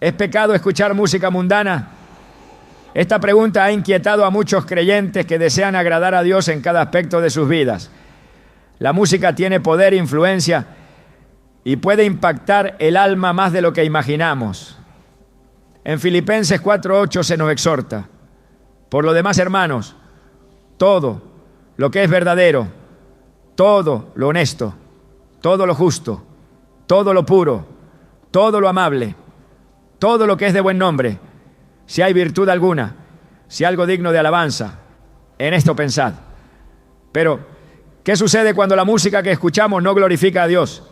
¿Es pecado escuchar música mundana? Esta pregunta ha inquietado a muchos creyentes que desean agradar a Dios en cada aspecto de sus vidas. La música tiene poder e influencia y puede impactar el alma más de lo que imaginamos. En Filipenses 4:8 se nos exhorta: por lo demás, hermanos, todo lo que es verdadero, todo lo honesto, todo lo justo, todo lo puro, todo lo amable, todo lo que es de buen nombre, si hay virtud alguna, si algo digno de alabanza, en esto pensad. Pero, ¿qué sucede cuando la música que escuchamos no glorifica a Dios?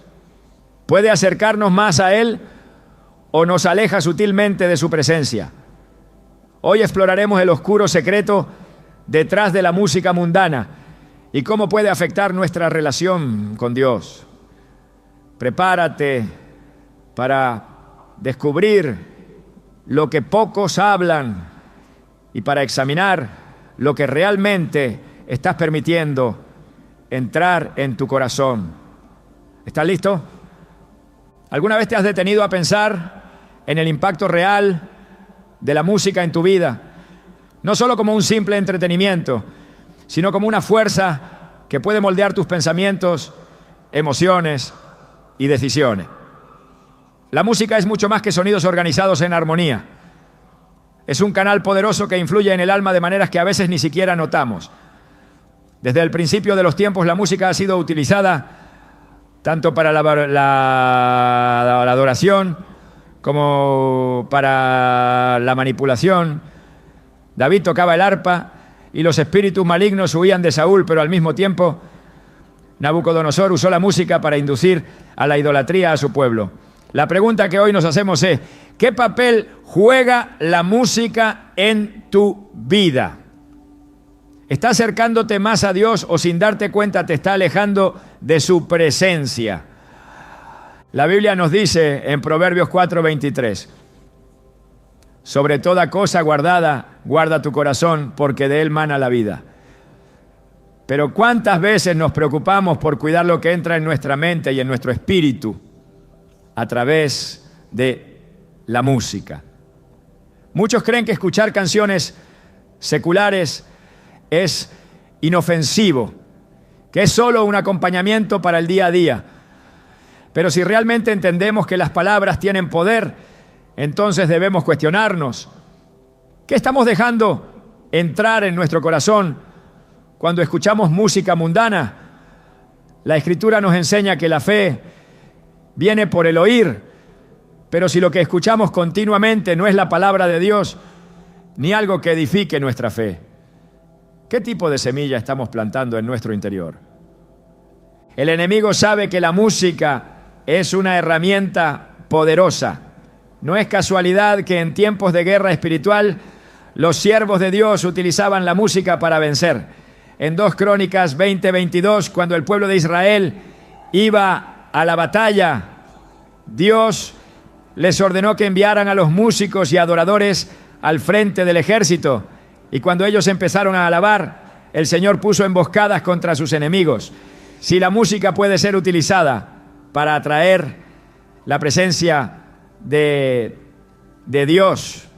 ¿Puede acercarnos más a Él o nos aleja sutilmente de su presencia? Hoy exploraremos el oscuro secreto detrás de la música mundana y cómo puede afectar nuestra relación con Dios. Prepárate para descubrir lo que pocos hablan y para examinar lo que realmente estás permitiendo entrar en tu corazón. ¿Estás listo? ¿Alguna vez te has detenido a pensar en el impacto real de la música en tu vida? No solo como un simple entretenimiento, sino como una fuerza que puede moldear tus pensamientos, emociones y decisiones. La música es mucho más que sonidos organizados en armonía. Es un canal poderoso que influye en el alma de maneras que a veces ni siquiera notamos. Desde el principio de los tiempos, la música ha sido utilizada tanto para la adoración como para la manipulación. David tocaba el arpa y los espíritus malignos huían de Saúl, pero al mismo tiempo Nabucodonosor usó la música para inducir a la idolatría a su pueblo. La pregunta que hoy nos hacemos es: ¿qué papel juega la música en tu vida? ¿Está acercándote más a Dios o sin darte cuenta te está alejando de su presencia? La Biblia nos dice en Proverbios 4:23: sobre toda cosa guardada, guarda tu corazón, porque de él mana la vida. Pero ¿cuántas veces nos preocupamos por cuidar lo que entra en nuestra mente y en nuestro espíritu a través de la música? Muchos creen que escuchar canciones seculares es inofensivo, que es solo un acompañamiento para el día a día. Pero si realmente entendemos que las palabras tienen poder, entonces debemos cuestionarnos: ¿qué estamos dejando entrar en nuestro corazón cuando escuchamos música mundana? La Escritura nos enseña que la fe viene por el oír, pero si lo que escuchamos continuamente no es la palabra de Dios, ni algo que edifique nuestra fe, ¿qué tipo de semilla estamos plantando en nuestro interior? El enemigo sabe que la música es una herramienta poderosa. No es casualidad que en tiempos de guerra espiritual los siervos de Dios utilizaban la música para vencer. En 2 Crónicas 20:22, cuando el pueblo de Israel iba a la batalla, Dios les ordenó que enviaran a los músicos y adoradores al frente del ejército. Y cuando ellos empezaron a alabar, el Señor puso emboscadas contra sus enemigos. Si la música puede ser utilizada para atraer la presencia de Dios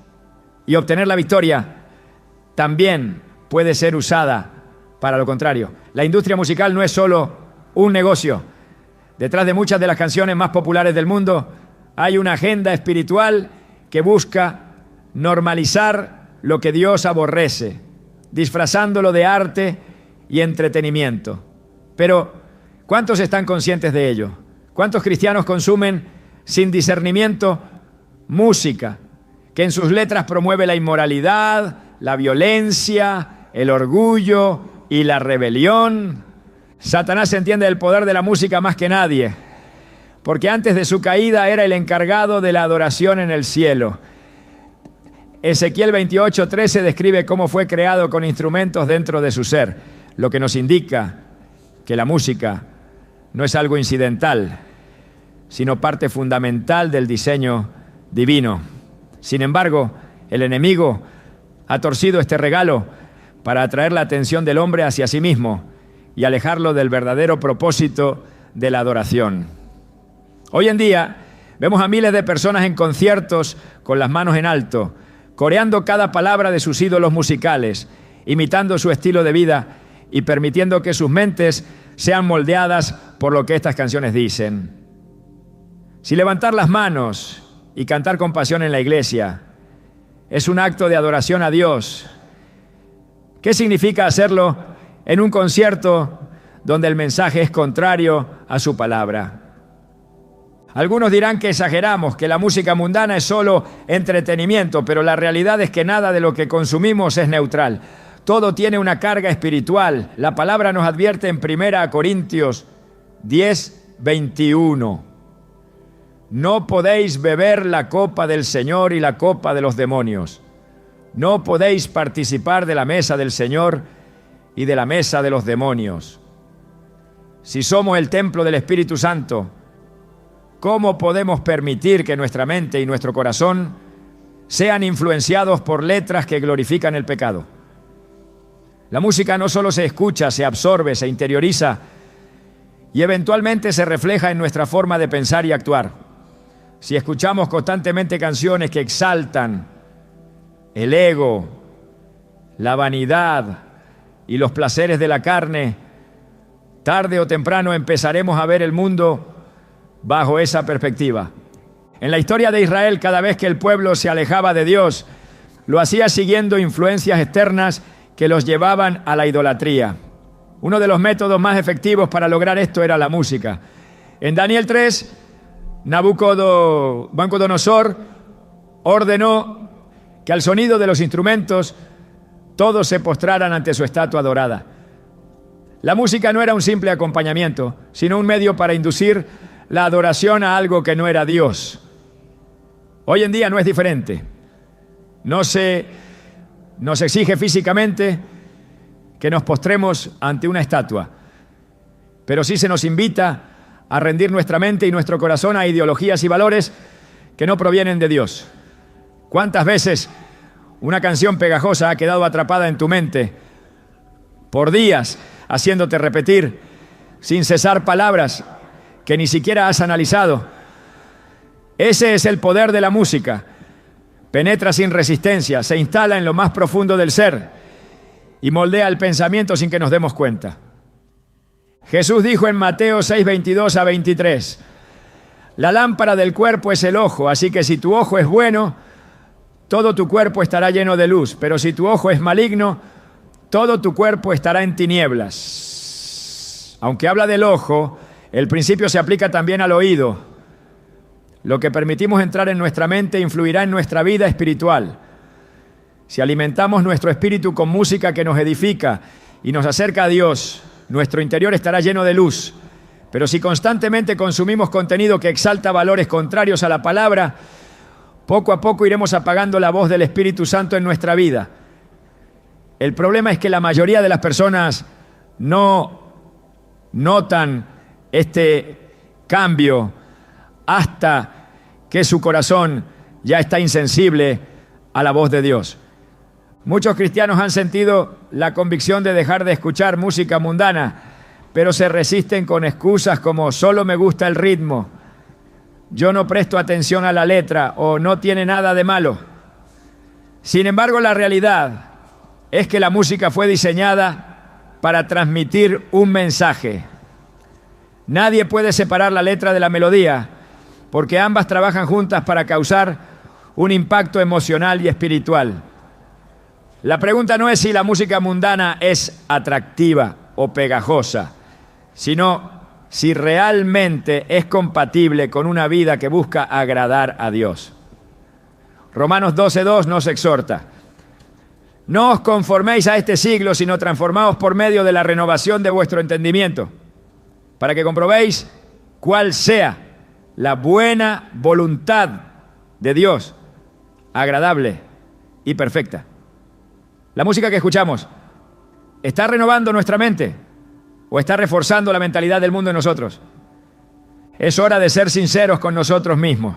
y obtener la victoria, también puede ser usada para lo contrario. La industria musical no es solo un negocio. Detrás de muchas de las canciones más populares del mundo hay una agenda espiritual que busca normalizar lo que Dios aborrece, disfrazándolo de arte y entretenimiento. Pero, ¿cuántos están conscientes de ello? ¿Cuántos cristianos consumen sin discernimiento música que en sus letras promueve la inmoralidad, la violencia, el orgullo y la rebelión? Satanás entiende el poder de la música más que nadie, porque antes de su caída era el encargado de la adoración en el cielo. Ezequiel 28:13 describe cómo fue creado con instrumentos dentro de su ser, lo que nos indica que la música no es algo incidental, sino parte fundamental del diseño divino. Sin embargo, el enemigo ha torcido este regalo para atraer la atención del hombre hacia sí mismo y alejarlo del verdadero propósito de la adoración. Hoy en día Vemos a miles de personas en conciertos con las manos en alto, coreando cada palabra de sus ídolos musicales, imitando su estilo de vida y permitiendo que sus mentes sean moldeadas por lo que estas canciones dicen. Si levantar las manos y cantar con pasión en la iglesia es un acto de adoración a Dios, ¿qué significa hacerlo en un concierto donde el mensaje es contrario a su palabra? Algunos dirán que exageramos, que la música mundana es solo entretenimiento, pero la realidad es que nada de lo que consumimos es neutral. Todo tiene una carga espiritual. La palabra nos advierte en 1 Corintios 10:21. No podéis beber la copa del Señor y la copa de los demonios. No podéis participar de la mesa del Señor y de la mesa de los demonios. Si somos el templo del Espíritu Santo, ¿cómo podemos permitir que nuestra mente y nuestro corazón sean influenciados por letras que glorifican el pecado? La música no solo se escucha, se absorbe, se interioriza y eventualmente se refleja en nuestra forma de pensar y actuar. Si escuchamos constantemente canciones que exaltan el ego, la vanidad y los placeres de la carne, tarde o temprano empezaremos a ver el mundo bajo esa perspectiva. En la historia de Israel, cada vez que el pueblo se alejaba de Dios, lo hacía siguiendo influencias externas que los llevaban a la idolatría. Uno de los métodos más efectivos para lograr esto era la música. En Daniel 3, Nabucodonosor ordenó que al sonido de los instrumentos todos se postraran ante su estatua dorada. La música no era un simple acompañamiento, sino un medio para inducir la adoración a algo que no era Dios. Hoy en día no es diferente. No se nos exige físicamente que nos postremos ante una estatua, pero sí se nos invita a rendir nuestra mente y nuestro corazón a ideologías y valores que no provienen de Dios. ¿Cuántas veces una canción pegajosa ha quedado atrapada en tu mente por días, haciéndote repetir sin cesar palabras que ni siquiera has analizado? Ese es el poder de la música. Penetra sin resistencia, se instala en lo más profundo del ser y moldea el pensamiento sin que nos demos cuenta. Jesús dijo en Mateo 6:22-23, la lámpara del cuerpo es el ojo, así que si tu ojo es bueno, todo tu cuerpo estará lleno de luz, pero si tu ojo es maligno, todo tu cuerpo estará en tinieblas. Aunque habla del ojo, el principio se aplica también al oído. Lo que permitimos entrar en nuestra mente influirá en nuestra vida espiritual. Si alimentamos nuestro espíritu con música que nos edifica y nos acerca a Dios, nuestro interior estará lleno de luz. Pero si constantemente consumimos contenido que exalta valores contrarios a la palabra, poco a poco iremos apagando la voz del Espíritu Santo en nuestra vida. El problema es que la mayoría de las personas no notan este cambio hasta que su corazón ya está insensible a la voz de Dios. Muchos cristianos han sentido la convicción de dejar de escuchar música mundana, pero se resisten con excusas como solo me gusta el ritmo, yo no presto atención a la letra o no tiene nada de malo. Sin embargo, la realidad es que la música fue diseñada para transmitir un mensaje. Nadie puede separar la letra de la melodía, porque ambas trabajan juntas para causar un impacto emocional y espiritual. La pregunta no es si la música mundana es atractiva o pegajosa, sino si realmente es compatible con una vida que busca agradar a Dios. Romanos 12:2 nos exhorta: no os conforméis a este siglo, sino transformaos por medio de la renovación de vuestro entendimiento, para que comprobéis cuál sea la buena voluntad de Dios, agradable y perfecta. La música que escuchamos, ¿está renovando nuestra mente o está reforzando la mentalidad del mundo en nosotros? Es hora de ser sinceros con nosotros mismos.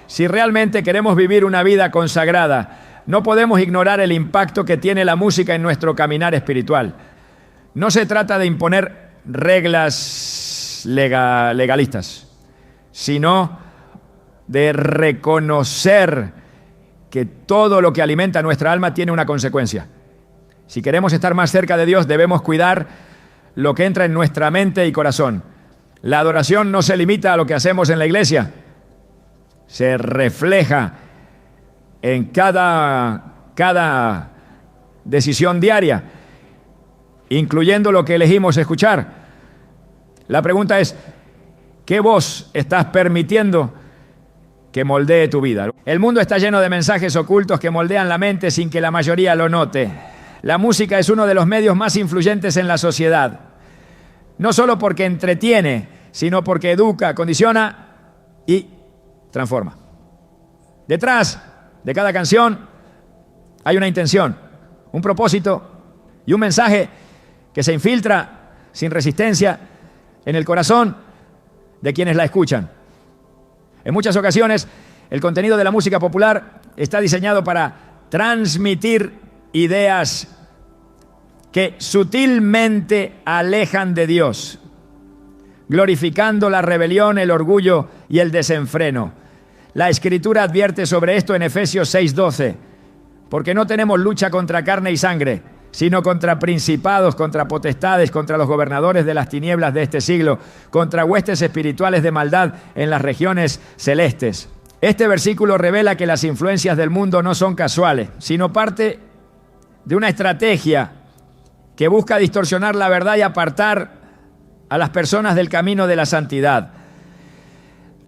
Si realmente queremos vivir una vida consagrada, no podemos ignorar el impacto que tiene la música en nuestro caminar espiritual. No se trata de imponer reglas legalistas, sino de reconocer que todo lo que alimenta nuestra alma tiene una consecuencia. Si queremos estar más cerca de Dios, debemos cuidar lo que entra en nuestra mente y corazón. La adoración no se limita a lo que hacemos en la iglesia, se refleja en cada decisión diaria, incluyendo lo que elegimos escuchar. La pregunta es, ¿qué voz estás permitiendo que moldee tu vida? El mundo está lleno de mensajes ocultos que moldean la mente sin que la mayoría lo note. La música es uno de los medios más influyentes en la sociedad, no solo porque entretiene, sino porque educa, condiciona y transforma. Detrás de cada canción hay una intención, un propósito y un mensaje que se infiltra sin resistencia en el corazón de quienes la escuchan. En muchas ocasiones, el contenido de la música popular está diseñado para transmitir ideas que sutilmente alejan de Dios, glorificando la rebelión, el orgullo y el desenfreno. La Escritura advierte sobre esto en Efesios 6:12, porque no tenemos lucha contra carne y sangre, sino contra principados, contra potestades, contra los gobernadores de las tinieblas de este siglo, contra huestes espirituales de maldad en las regiones celestes. Este versículo revela que las influencias del mundo no son casuales, sino parte de una estrategia que busca distorsionar la verdad y apartar a las personas del camino de la santidad.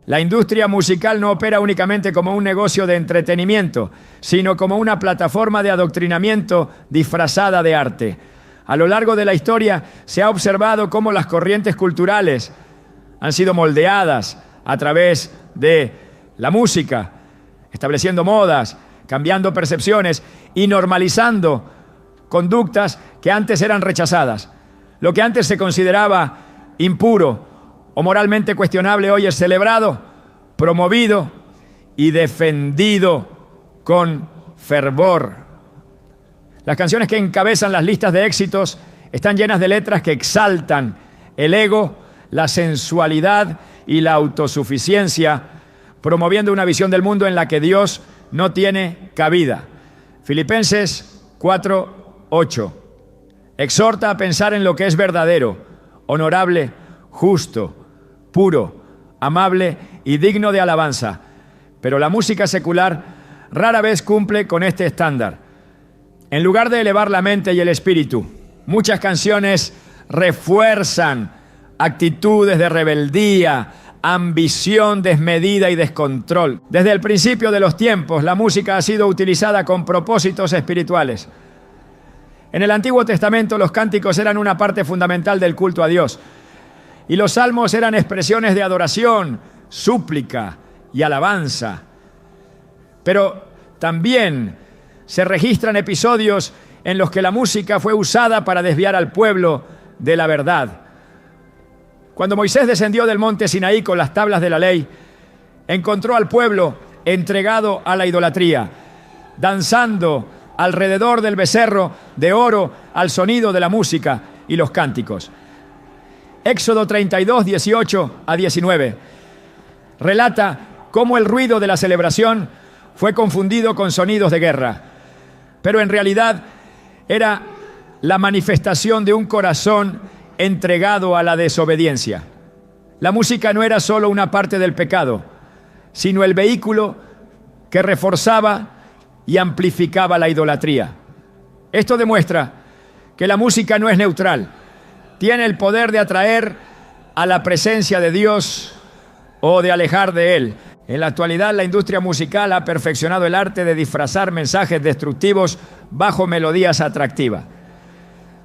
La industria musical no opera únicamente como un negocio de entretenimiento, sino como una plataforma de adoctrinamiento disfrazada de arte. A lo largo de la historia se ha observado cómo las corrientes culturales han sido moldeadas a través de la música, estableciendo modas, cambiando percepciones y normalizando conductas que antes eran rechazadas. Lo que antes se consideraba impuro o moralmente cuestionable hoy es celebrado, promovido y defendido con fervor. Las canciones que encabezan las listas de éxitos están llenas de letras que exaltan el ego, la sensualidad y la autosuficiencia, promoviendo una visión del mundo en la que Dios no tiene cabida. Filipenses 4:8. Exhorta a pensar en lo que es verdadero, honorable, justo, puro, amable y digno de alabanza. Pero la música secular rara vez cumple con este estándar. En lugar de elevar la mente y el espíritu, muchas canciones refuerzan actitudes de rebeldía, ambición desmedida y descontrol. Desde el principio de los tiempos, la música ha sido utilizada con propósitos espirituales. En el Antiguo Testamento, los cánticos eran una parte fundamental del culto a Dios. Y los salmos eran expresiones de adoración, súplica y alabanza. Pero también se registran episodios en los que la música fue usada para desviar al pueblo de la verdad. Cuando Moisés descendió del monte Sinaí con las tablas de la ley, encontró al pueblo entregado a la idolatría, danzando alrededor del becerro de oro al sonido de la música y los cánticos. Éxodo 32, 18 a 19, relata cómo el ruido de la celebración fue confundido con sonidos de guerra, pero en realidad era la manifestación de un corazón entregado a la desobediencia. La música no era solo una parte del pecado, sino el vehículo que reforzaba y amplificaba la idolatría. Esto demuestra que la música no es neutral. Tiene el poder de atraer a la presencia de Dios o de alejar de Él. En la actualidad, la industria musical ha perfeccionado el arte de disfrazar mensajes destructivos bajo melodías atractivas.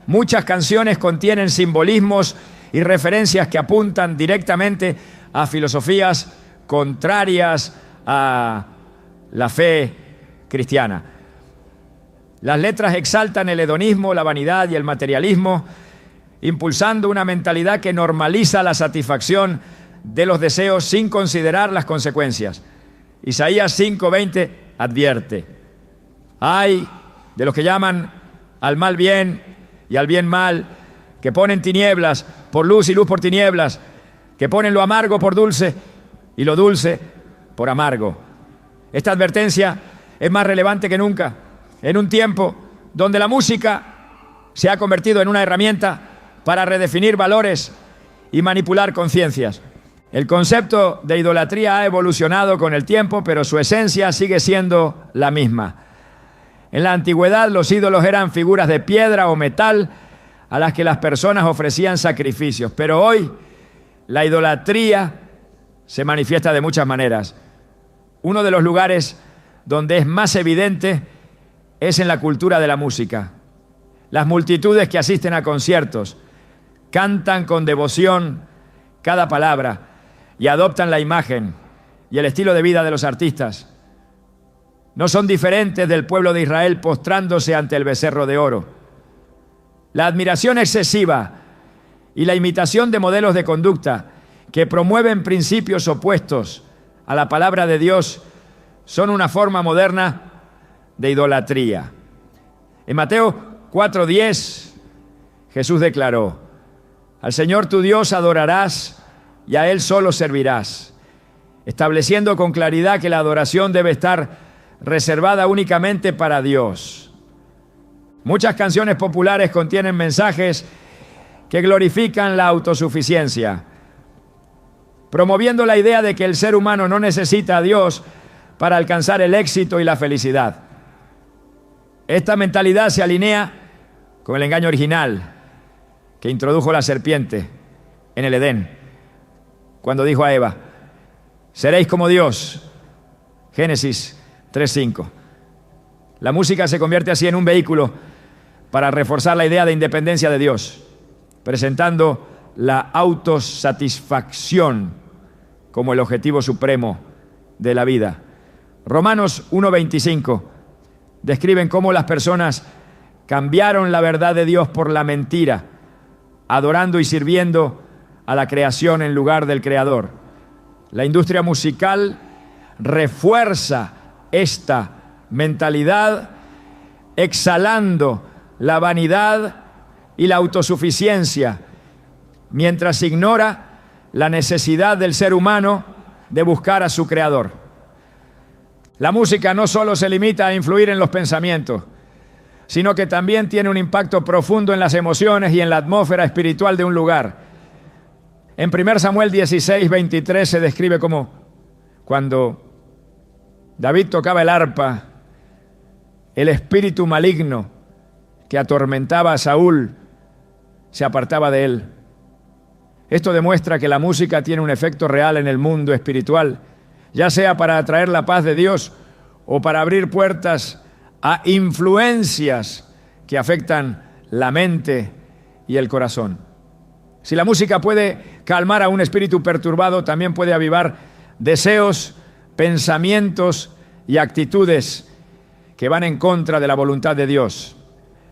Muchas canciones contienen simbolismos y referencias que apuntan directamente a filosofías contrarias a la fe cristiana. Las letras exaltan el hedonismo, la vanidad y el materialismo, impulsando una mentalidad que normaliza la satisfacción de los deseos sin considerar las consecuencias. Isaías 5:20 advierte: ay de los que llaman al mal bien y al bien mal, que ponen tinieblas por luz y luz por tinieblas, que ponen lo amargo por dulce y lo dulce por amargo. Esta advertencia es más relevante que nunca en un tiempo donde la música se ha convertido en una herramienta para redefinir valores y manipular conciencias. El concepto de idolatría ha evolucionado con el tiempo, pero su esencia sigue siendo la misma. En la antigüedad, los ídolos eran figuras de piedra o metal a las que las personas ofrecían sacrificios, pero hoy la idolatría se manifiesta de muchas maneras. Uno de los lugares donde es más evidente es en la cultura de la música. Las multitudes que asisten a conciertos cantan con devoción cada palabra y adoptan la imagen y el estilo de vida de los artistas. No son diferentes del pueblo de Israel postrándose ante el becerro de oro. La admiración excesiva y la imitación de modelos de conducta que promueven principios opuestos a la palabra de Dios son una forma moderna de idolatría. En Mateo 4:10, Jesús declaró: al Señor tu Dios adorarás y a Él solo servirás, estableciendo con claridad que la adoración debe estar reservada únicamente para Dios. Muchas canciones populares contienen mensajes que glorifican la autosuficiencia, promoviendo la idea de que el ser humano no necesita a Dios para alcanzar el éxito y la felicidad. Esta mentalidad se alinea con el engaño original que introdujo la serpiente en el Edén, cuando dijo a Eva: seréis como Dios. Génesis 3:5. La música se convierte así en un vehículo para reforzar la idea de independencia de Dios, presentando la autosatisfacción como el objetivo supremo de la vida. Romanos 1:25 describen cómo las personas cambiaron la verdad de Dios por la mentira, adorando y sirviendo a la creación en lugar del Creador. La industria musical refuerza esta mentalidad, exhalando la vanidad y la autosuficiencia, mientras ignora la necesidad del ser humano de buscar a su Creador. La música no solo se limita a influir en los pensamientos, sino que también tiene un impacto profundo en las emociones y en la atmósfera espiritual de un lugar. En 1 Samuel 16:23 se describe como cuando David tocaba el arpa, el espíritu maligno que atormentaba a Saúl se apartaba de él. Esto demuestra que la música tiene un efecto real en el mundo espiritual, ya sea para atraer la paz de Dios o para abrir puertas a influencias que afectan la mente y el corazón. Si la música puede calmar a un espíritu perturbado, también puede avivar deseos, pensamientos y actitudes que van en contra de la voluntad de Dios.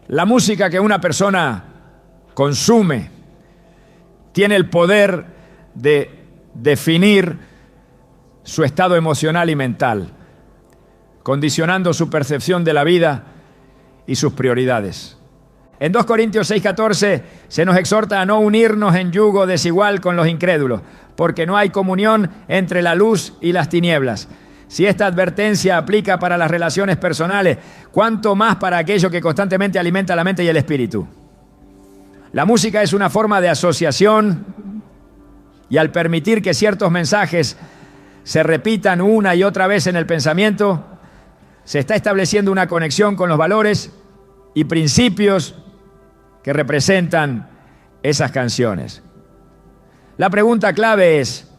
La música que una persona consume tiene el poder de definir su estado emocional y mental, condicionando su percepción de la vida y sus prioridades. En 2 Corintios 6:14 se nos exhorta a no unirnos en yugo desigual con los incrédulos, porque no hay comunión entre la luz y las tinieblas. Si esta advertencia aplica para las relaciones personales, ¿cuánto más para aquello que constantemente alimenta la mente y el espíritu? La música es una forma de asociación y al permitir que ciertos mensajes se repitan una y otra vez en el pensamiento, se está estableciendo una conexión con los valores y principios que representan esas canciones. La pregunta clave es: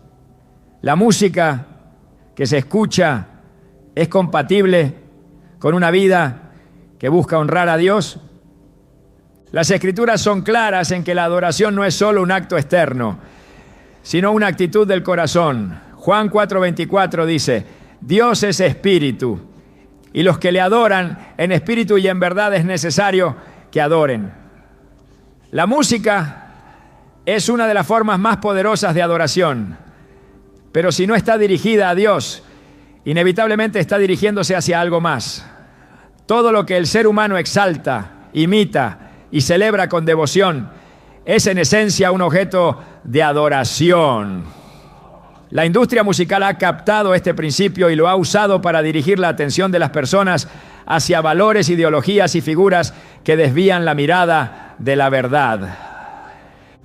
¿la música que se escucha es compatible con una vida que busca honrar a Dios? Las Escrituras son claras en que la adoración no es solo un acto externo, sino una actitud del corazón. Juan 4:24 dice: Dios es espíritu, y los que le adoran en espíritu y en verdad es necesario que adoren. La música es una de las formas más poderosas de adoración, pero si no está dirigida a Dios, inevitablemente está dirigiéndose hacia algo más. Todo lo que el ser humano exalta, imita y celebra con devoción es en esencia un objeto de adoración. La industria musical ha captado este principio y lo ha usado para dirigir la atención de las personas hacia valores, ideologías y figuras que desvían la mirada de la verdad.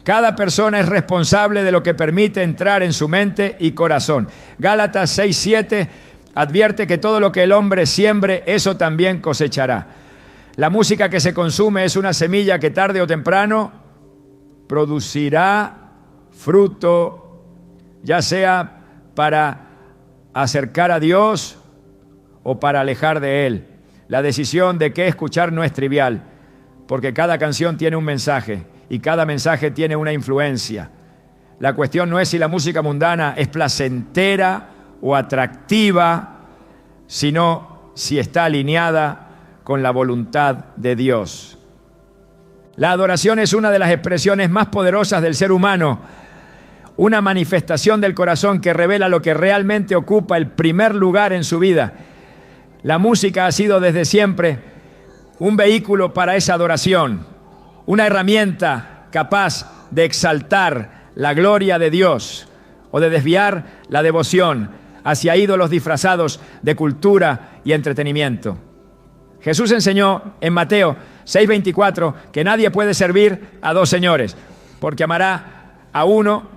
Cada persona es responsable de lo que permite entrar en su mente y corazón. Gálatas 6:7 advierte que todo lo que el hombre siembre, eso también cosechará. La música que se consume es una semilla que tarde o temprano producirá fruto, ya sea para acercar a Dios o para alejar de Él. La decisión de qué escuchar no es trivial, porque cada canción tiene un mensaje y cada mensaje tiene una influencia. La cuestión no es si la música mundana es placentera o atractiva, sino si está alineada con la voluntad de Dios. La adoración es una de las expresiones más poderosas del ser humano, una manifestación del corazón que revela lo que realmente ocupa el primer lugar en su vida. La música ha sido desde siempre un vehículo para esa adoración, una herramienta capaz de exaltar la gloria de Dios o de desviar la devoción hacia ídolos disfrazados de cultura y entretenimiento. Jesús enseñó en Mateo 6:24 que nadie puede servir a dos señores, porque amará a uno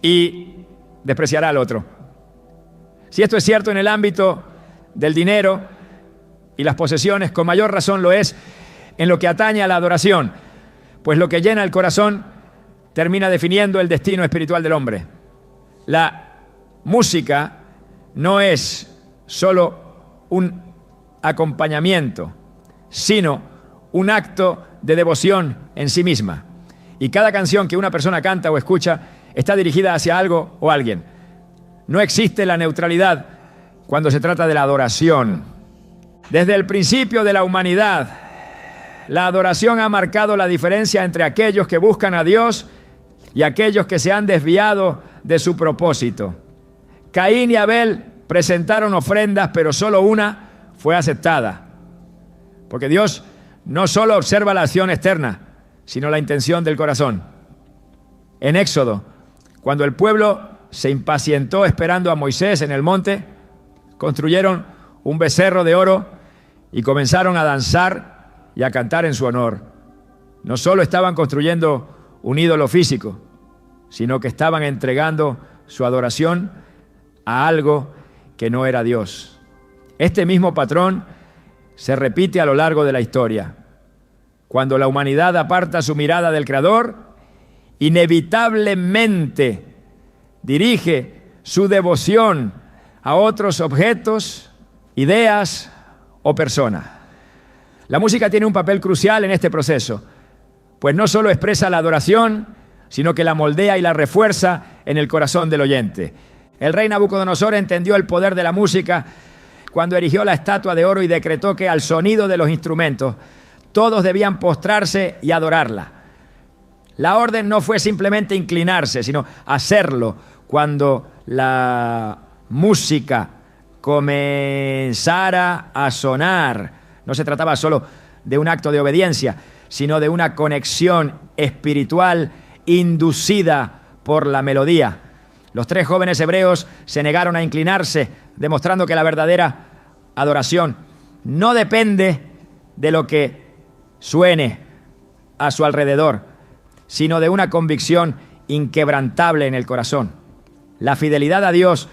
y despreciará al otro. Si esto es cierto en el ámbito del dinero y las posesiones, con mayor razón lo es en lo que atañe a la adoración, pues lo que llena el corazón termina definiendo el destino espiritual del hombre. La música no es solo un acompañamiento, sino un acto de devoción en sí misma. Y cada canción que una persona canta o escucha está dirigida hacia algo o alguien. No existe la neutralidad cuando se trata de la adoración. Desde el principio de la humanidad, la adoración ha marcado la diferencia entre aquellos que buscan a Dios y aquellos que se han desviado de su propósito. Caín y Abel presentaron ofrendas, pero solo una fue aceptada. Porque Dios no solo observa la acción externa, sino la intención del corazón. En Éxodo, cuando el pueblo se impacientó esperando a Moisés en el monte, construyeron un becerro de oro y comenzaron a danzar y a cantar en su honor. No solo estaban construyendo un ídolo físico, sino que estaban entregando su adoración a algo que no era Dios. Este mismo patrón se repite a lo largo de la historia. Cuando la humanidad aparta su mirada del Creador, inevitablemente dirige su devoción a otros objetos, ideas o personas. La música tiene un papel crucial en este proceso, pues no solo expresa la adoración, sino que la moldea y la refuerza en el corazón del oyente. El rey Nabucodonosor entendió el poder de la música cuando erigió la estatua de oro y decretó que al sonido de los instrumentos todos debían postrarse y adorarla. La orden no fue simplemente inclinarse, sino hacerlo. Cuando la música comenzara a sonar, no se trataba solo de un acto de obediencia, sino de una conexión espiritual inducida por la melodía. Los tres jóvenes hebreos se negaron a inclinarse, demostrando que la verdadera adoración no depende de lo que suene a su alrededor, sino de una convicción inquebrantable en el corazón. La fidelidad a Dios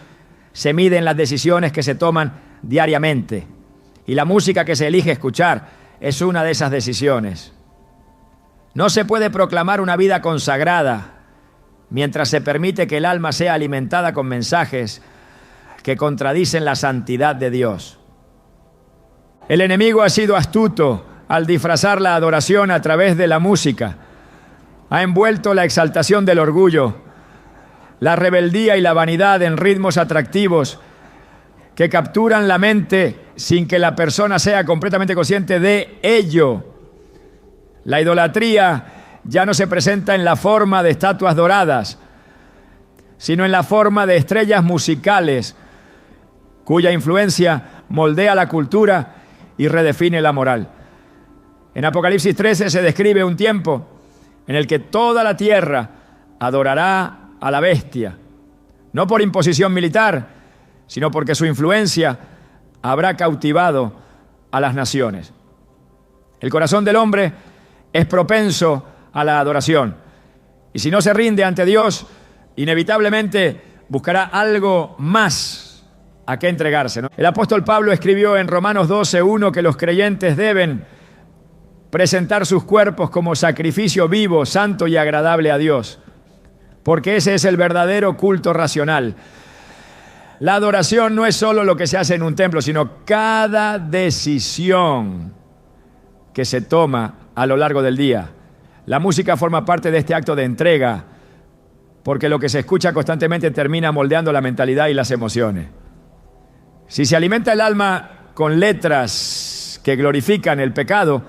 se mide en las decisiones que se toman diariamente, y la música que se elige escuchar es una de esas decisiones. No se puede proclamar una vida consagrada mientras se permite que el alma sea alimentada con mensajes que contradicen la santidad de Dios. El enemigo ha sido astuto al disfrazar la adoración a través de la música. Ha envuelto la exaltación del orgullo, la rebeldía y la vanidad en ritmos atractivos que capturan la mente sin que la persona sea completamente consciente de ello. La idolatría ya no se presenta en la forma de estatuas doradas, sino en la forma de estrellas musicales, cuya influencia moldea la cultura y redefine la moral. En Apocalipsis 13 se describe un tiempo en el que toda la tierra adorará a la bestia. no por imposición militar, sino porque su influencia habrá cautivado a las naciones. El corazón del hombre es propenso a la adoración, y si no se rinde ante Dios, inevitablemente buscará algo más a qué entregarse, ¿no? El apóstol Pablo escribió en Romanos 12:1 que los creyentes deben presentar sus cuerpos como sacrificio vivo, santo y agradable a Dios, porque ese es el verdadero culto racional. La adoración no es solo lo que se hace en un templo, sino cada decisión que se toma a lo largo del día. La música forma parte de este acto de entrega, porque lo que se escucha constantemente termina moldeando la mentalidad y las emociones. Si se alimenta el alma con letras que glorifican el pecado,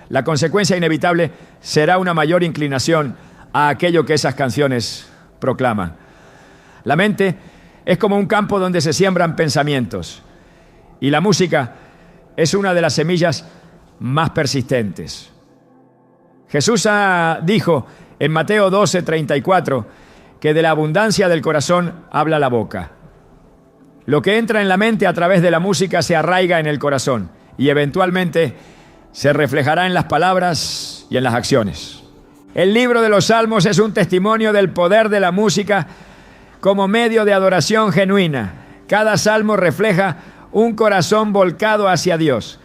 la consecuencia inevitable será una mayor inclinación a aquello que esas canciones proclaman. La mente es como un campo donde se siembran pensamientos, y la música es una de las semillas más persistentes. Jesús dijo en Mateo 12:34 que de la abundancia del corazón habla la boca. Lo que entra en la mente a través de la música se arraiga en el corazón y eventualmente se reflejará en las palabras y en las acciones. El libro de los Salmos es un testimonio del poder de la música como medio de adoración genuina. Cada salmo refleja un corazón volcado hacia Dios,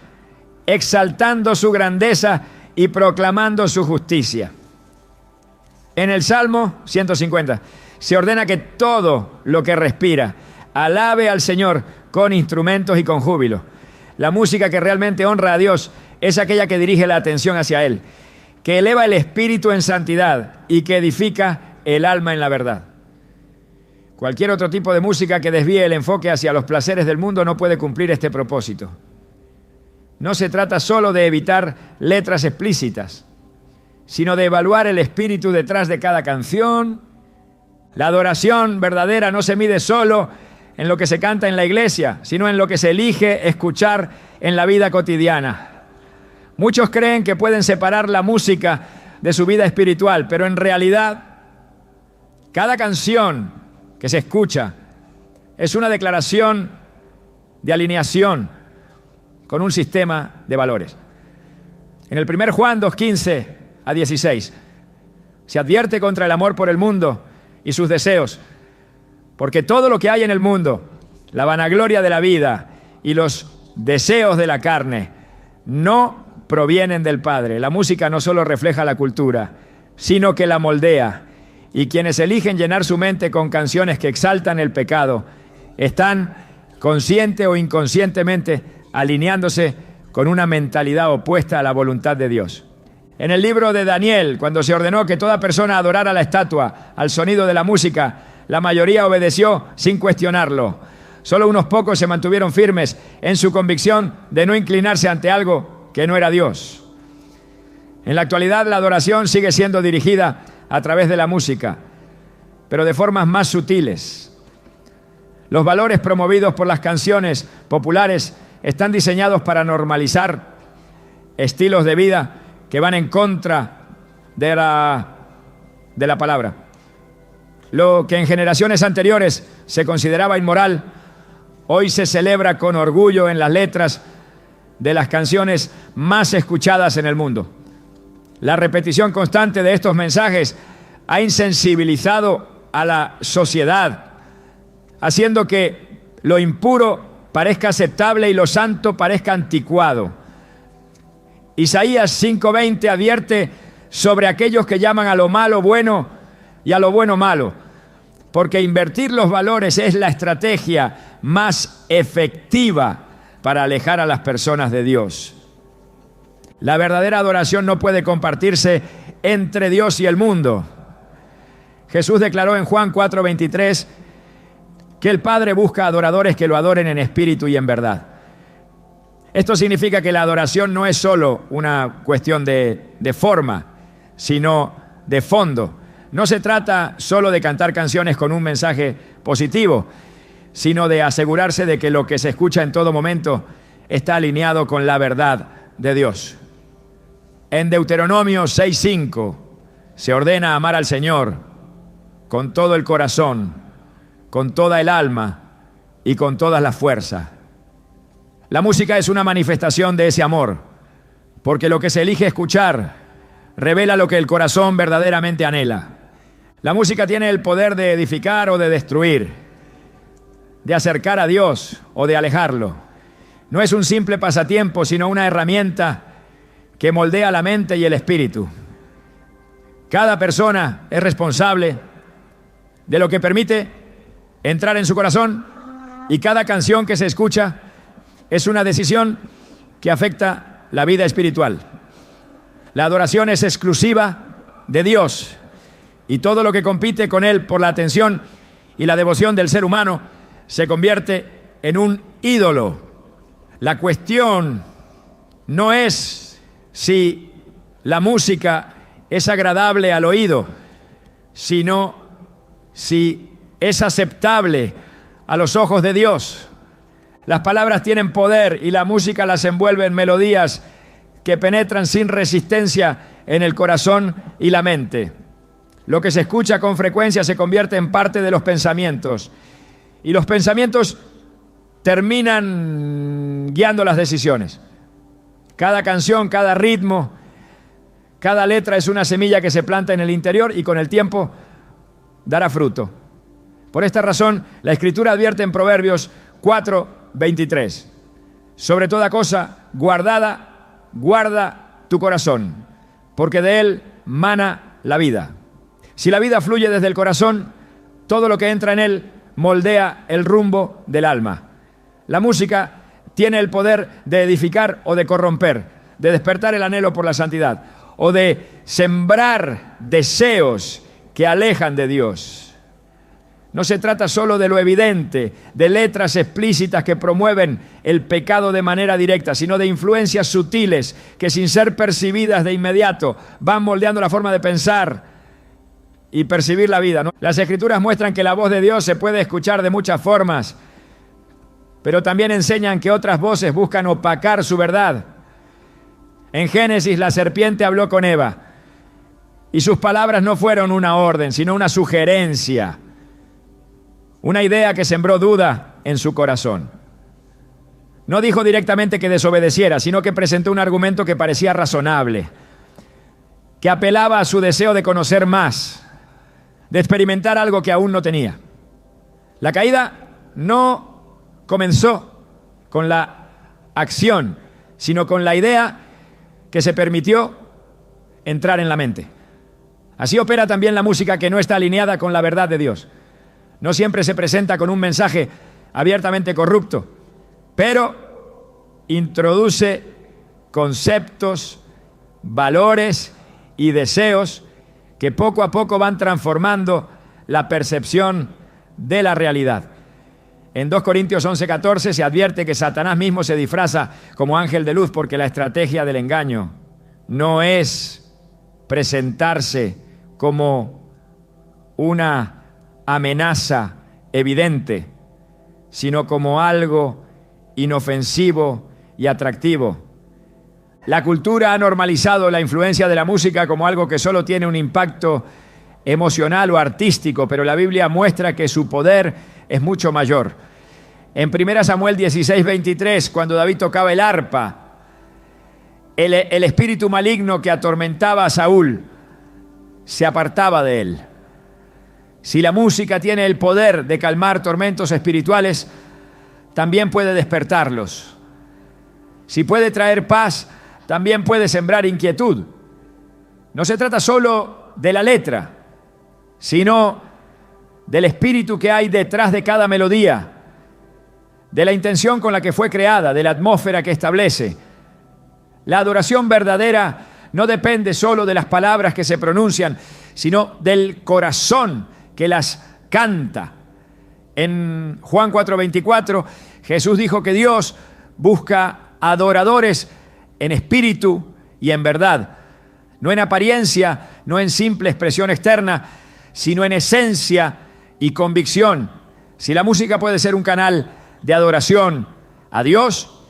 exaltando su grandeza y proclamando su justicia. En el Salmo 150 se ordena que todo lo que respira alabe al Señor con instrumentos y con júbilo. La música que realmente honra a Dios es aquella que dirige la atención hacia Él, que eleva el espíritu en santidad y que edifica el alma en la verdad. Cualquier otro tipo de música que desvíe el enfoque hacia los placeres del mundo no puede cumplir este propósito. No se trata solo de evitar letras explícitas, sino de evaluar el espíritu detrás de cada canción. La adoración verdadera no se mide solo en lo que se canta en la iglesia, sino en lo que se elige escuchar en la vida cotidiana. Muchos creen que pueden separar la música de su vida espiritual, pero en realidad cada canción que se escucha es una declaración de alineación con un sistema de valores. En el 1 Juan 2:15-16 se advierte contra el amor por el mundo y sus deseos, porque todo lo que hay en el mundo, la vanagloria de la vida y los deseos de la carne, no provienen del Padre. La música no solo refleja la cultura, sino que la moldea. Y quienes eligen llenar su mente con canciones que exaltan el pecado, están consciente o inconscientemente alineándose con una mentalidad opuesta a la voluntad de Dios. En el libro de Daniel, cuando se ordenó que toda persona adorara la estatua al sonido de la música, la mayoría obedeció sin cuestionarlo. Solo unos pocos se mantuvieron firmes en su convicción de no inclinarse ante algo que no era Dios. En la actualidad, la adoración sigue siendo dirigida a través de la música, pero de formas más sutiles. Los valores promovidos por las canciones populares están diseñados para normalizar estilos de vida que van en contra de la palabra. Lo que en generaciones anteriores se consideraba inmoral, hoy se celebra con orgullo en las letras de las canciones más escuchadas en el mundo. La repetición constante de estos mensajes ha insensibilizado a la sociedad, haciendo que lo impuro parezca aceptable y lo santo parezca anticuado. Isaías 5:20 advierte sobre aquellos que llaman a lo malo bueno y a lo bueno malo, porque invertir los valores es la estrategia más efectiva para alejar a las personas de Dios. La verdadera adoración no puede compartirse entre Dios y el mundo. Jesús declaró en Juan 4:23 que el Padre busca adoradores que lo adoren en espíritu y en verdad. Esto significa que la adoración no es solo una cuestión de forma, sino de fondo. No se trata solo de cantar canciones con un mensaje positivo, sino de asegurarse de que lo que se escucha en todo momento está alineado con la verdad de Dios. En Deuteronomio 6:5 se ordena amar al Señor con todo el corazón, con toda el alma y con todas las fuerzas. La música es una manifestación de ese amor, porque lo que se elige escuchar revela lo que el corazón verdaderamente anhela. La música tiene el poder de edificar o de destruir, de acercar a Dios o de alejarlo. No es un simple pasatiempo, sino una herramienta que moldea la mente y el espíritu. Cada persona es responsable de lo que permite entrar en su corazón, y cada canción que se escucha es una decisión que afecta la vida espiritual. La adoración es exclusiva de Dios, y todo lo que compite con Él por la atención y la devoción del ser humano se convierte en un ídolo. La cuestión no es si la música es agradable al oído, sino si es aceptable a los ojos de Dios. Las palabras tienen poder y la música las envuelve en melodías que penetran sin resistencia en el corazón y la mente. Lo que se escucha con frecuencia se convierte en parte de los pensamientos, y los pensamientos terminan guiando las decisiones. Cada canción, cada ritmo, cada letra es una semilla que se planta en el interior y con el tiempo dará fruto. Por esta razón, la Escritura advierte en Proverbios 4:23: sobre toda cosa guardada, guarda tu corazón, porque de él mana la vida. Si la vida fluye desde el corazón, todo lo que entra en él moldea el rumbo del alma. La música tiene el poder de edificar o de corromper, de despertar el anhelo por la santidad o de sembrar deseos que alejan de Dios. No se trata solo de lo evidente, de letras explícitas que promueven el pecado de manera directa, sino de influencias sutiles que, sin ser percibidas de inmediato, van moldeando la forma de pensar y percibir la vida, ¿no? Las Escrituras muestran que la voz de Dios se puede escuchar de muchas formas, pero también enseñan que otras voces buscan opacar su verdad. En Génesis, la serpiente habló con Eva, y sus palabras no fueron una orden, sino una sugerencia, una idea que sembró duda en su corazón. No dijo directamente que desobedeciera, sino que presentó un argumento que parecía razonable, que apelaba a su deseo de conocer más, de experimentar algo que aún no tenía. La caída no comenzó con la acción, sino con la idea que se permitió entrar en la mente. Así opera también la música que no está alineada con la verdad de Dios. No siempre se presenta con un mensaje abiertamente corrupto, pero introduce conceptos, valores y deseos que poco a poco van transformando la percepción de la realidad. En 2 Corintios 11:14 se advierte que Satanás mismo se disfraza como ángel de luz, porque la estrategia del engaño no es presentarse como una amenaza evidente, sino como algo inofensivo y atractivo. La cultura ha normalizado la influencia de la música como algo que solo tiene un impacto emocional o artístico, pero la Biblia muestra que su poder es mucho mayor. En 1 Samuel 16:23, cuando David tocaba el arpa, el espíritu maligno que atormentaba a Saúl se apartaba de él. Si la música tiene el poder de calmar tormentos espirituales, también puede despertarlos. Si puede traer paz, también puede sembrar inquietud. No se trata solo de la letra, sino del espíritu que hay detrás de cada melodía, de la intención con la que fue creada, de la atmósfera que establece. La adoración verdadera no depende solo de las palabras que se pronuncian, sino del corazón que las canta. En Juan 4:24, Jesús dijo que Dios busca adoradores en espíritu y en verdad, no en apariencia, no en simple expresión externa, sino en esencia y convicción. Si la música puede ser un canal de adoración a Dios,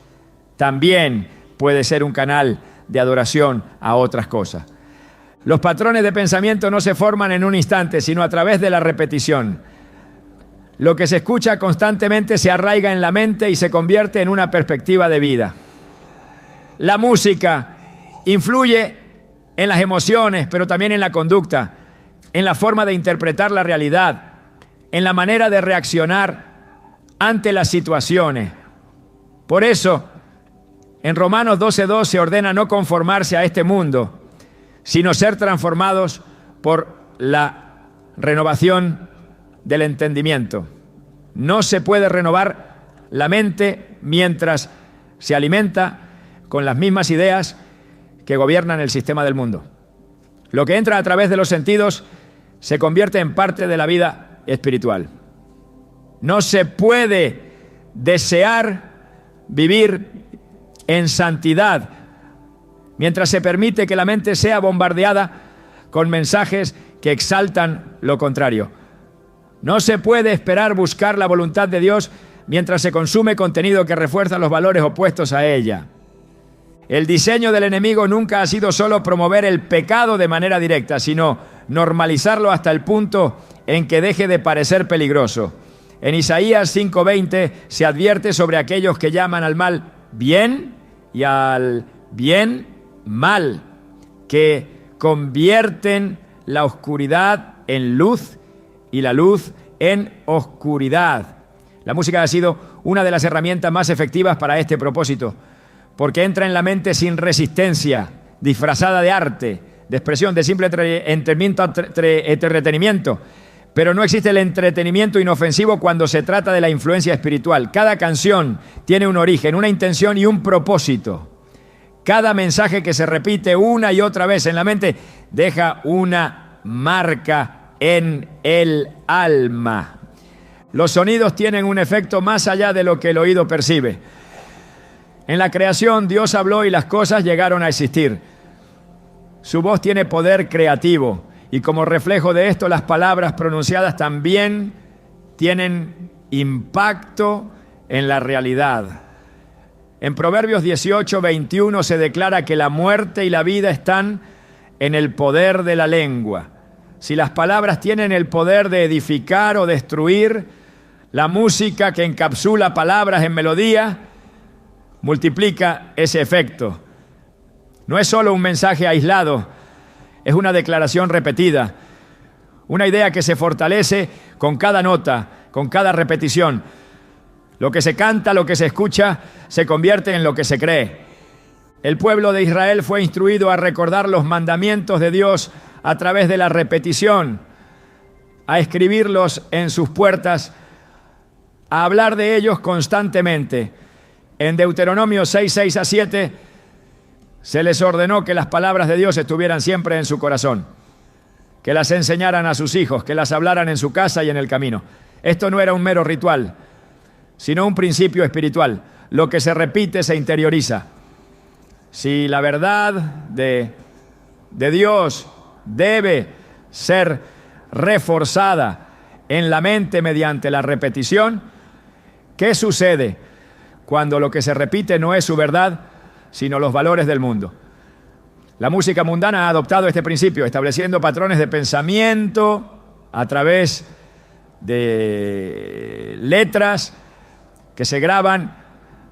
también puede ser un canal de adoración a otras cosas. Los patrones de pensamiento no se forman en un instante, sino a través de la repetición. Lo que se escucha constantemente se arraiga en la mente y se convierte en una perspectiva de vida. La música influye en las emociones, pero también en la conducta, en la forma de interpretar la realidad, en la manera de reaccionar ante las situaciones. Por eso, en Romanos 12:2 se ordena no conformarse a este mundo, sino ser transformados por la renovación del entendimiento. No se puede renovar la mente mientras se alimenta con las mismas ideas que gobiernan el sistema del mundo. Lo que entra a través de los sentidos se convierte en parte de la vida espiritual. No se puede desear vivir en santidad mientras se permite que la mente sea bombardeada con mensajes que exaltan lo contrario. No se puede esperar buscar la voluntad de Dios mientras se consume contenido que refuerza los valores opuestos a ella. El diseño del enemigo nunca ha sido solo promover el pecado de manera directa, sino normalizarlo hasta el punto en que deje de parecer peligroso. En Isaías 5:20 se advierte sobre aquellos que llaman al mal bien y al bien mal, que convierten la oscuridad en luz y la luz en oscuridad. La música ha sido una de las herramientas más efectivas para este propósito, porque entra en la mente sin resistencia, disfrazada de arte, de expresión, de simple entretenimiento. Pero no existe el entretenimiento inofensivo cuando se trata de la influencia espiritual. Cada canción tiene un origen, una intención y un propósito. Cada mensaje que se repite una y otra vez en la mente deja una marca en el alma. Los sonidos tienen un efecto más allá de lo que el oído percibe. En la creación Dios habló y las cosas llegaron a existir. Su voz tiene poder creativo y como reflejo de esto las palabras pronunciadas también tienen impacto en la realidad. En Proverbios 18:21 se declara que la muerte y la vida están en el poder de la lengua. Si las palabras tienen el poder de edificar o destruir, la música que encapsula palabras en melodía multiplica ese efecto. No es solo un mensaje aislado, es una declaración repetida, una idea que se fortalece con cada nota, con cada repetición. Lo que se canta, lo que se escucha, se convierte en lo que se cree. El pueblo de Israel fue instruido a recordar los mandamientos de Dios a través de la repetición, a escribirlos en sus puertas, a hablar de ellos constantemente. En Deuteronomio 6:6-7 se les ordenó que las palabras de Dios estuvieran siempre en su corazón, que las enseñaran a sus hijos, que las hablaran en su casa y en el camino. Esto no era un mero ritual, sino un principio espiritual. Lo que se repite se interioriza. Si la verdad de Dios debe ser reforzada en la mente mediante la repetición, ¿qué sucede cuando lo que se repite no es su verdad, sino los valores del mundo? La música mundana ha adoptado este principio, estableciendo patrones de pensamiento a través de letras que se graban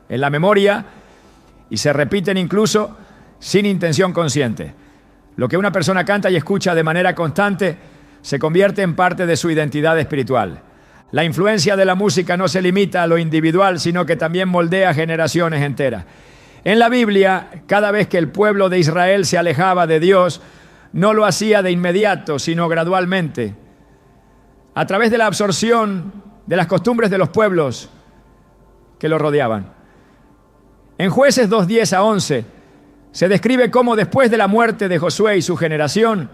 en la memoria y se repiten incluso sin intención consciente. Lo que una persona canta y escucha de manera constante se convierte en parte de su identidad espiritual. La influencia de la música no se limita a lo individual, sino que también moldea generaciones enteras. En la Biblia, cada vez que el pueblo de Israel se alejaba de Dios, no lo hacía de inmediato, sino gradualmente, a través de la absorción de las costumbres de los pueblos que lo rodeaban. En Jueces 2:10-11 se describe cómo después de la muerte de Josué y su generación,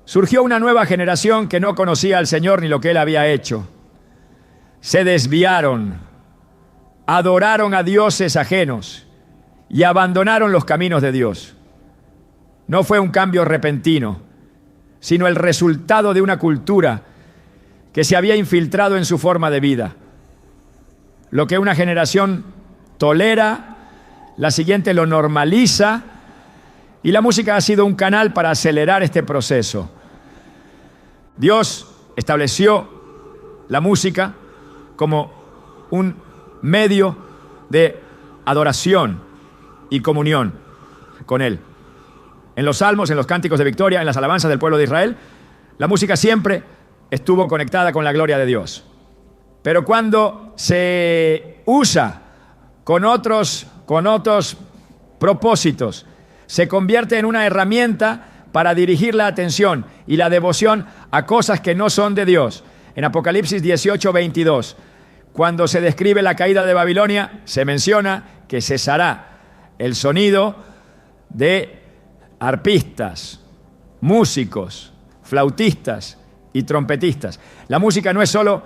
surgió una nueva generación que no conocía al Señor ni lo que Él había hecho. Se desviaron, adoraron a dioses ajenos y abandonaron los caminos de Dios. No fue un cambio repentino, sino el resultado de una cultura que se había infiltrado en su forma de vida. Lo que una generación tolera, la siguiente lo normaliza, y la música ha sido un canal para acelerar este proceso. Dios estableció la música como un medio de adoración y comunión con Él. En los salmos, en los cánticos de victoria, en las alabanzas del pueblo de Israel, la música siempre estuvo conectada con la gloria de Dios. Pero cuando se usa con otros propósitos, se convierte en una herramienta para dirigir la atención y la devoción a cosas que no son de Dios. En Apocalipsis 18:22, cuando se describe la caída de Babilonia, se menciona que cesará el sonido de arpistas, músicos, flautistas y trompetistas. La música no es solo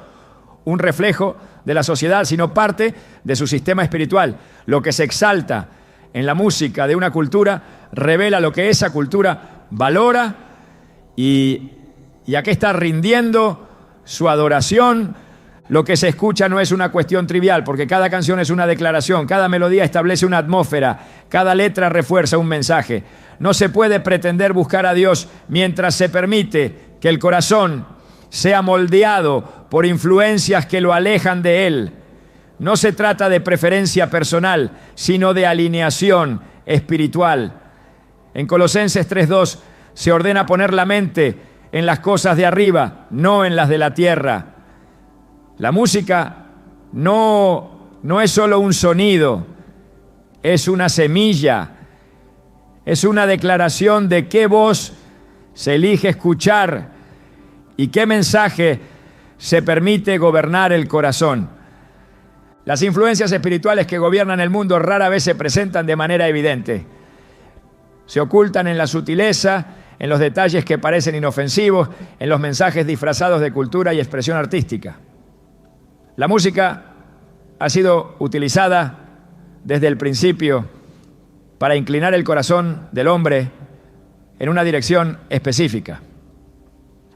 un reflejo de la sociedad, sino parte de su sistema espiritual. Lo que se exalta en la música de una cultura revela lo que esa cultura valora y a qué está rindiendo su adoración. Lo que se escucha no es una cuestión trivial, porque cada canción es una declaración, cada melodía establece una atmósfera, cada letra refuerza un mensaje. No se puede pretender buscar a Dios mientras se permite que el corazón sea moldeado por influencias que lo alejan de Él. No se trata de preferencia personal, sino de alineación espiritual. En Colosenses 3:2 se ordena poner la mente en las cosas de arriba, no en las de la tierra. La música no es solo un sonido, es una semilla, es una declaración de qué voz se elige escuchar y qué mensaje se permite gobernar el corazón. Las influencias espirituales que gobiernan el mundo rara vez se presentan de manera evidente. Se ocultan en la sutileza, en los detalles que parecen inofensivos, en los mensajes disfrazados de cultura y expresión artística. La música ha sido utilizada desde el principio para inclinar el corazón del hombre en una dirección específica.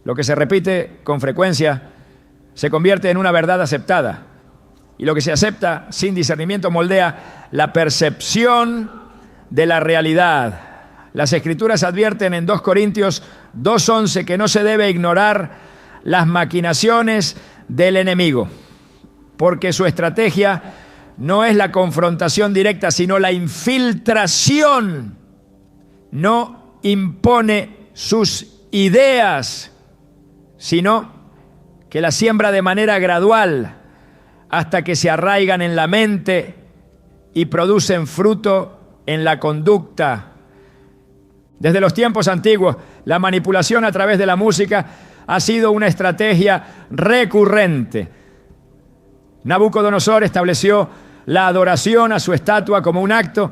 Lo que se repite con frecuencia se convierte en una verdad aceptada, y lo que se acepta sin discernimiento moldea la percepción de la realidad. Las Escrituras advierten en 2 Corintios 2:11 que no se debe ignorar las maquinaciones del enemigo, porque su estrategia no es la confrontación directa, sino la infiltración. No impone sus ideas, sino que las siembra de manera gradual hasta que se arraigan en la mente y producen fruto en la conducta. Desde los tiempos antiguos, la manipulación a través de la música ha sido una estrategia recurrente. Nabucodonosor estableció la adoración a su estatua como un acto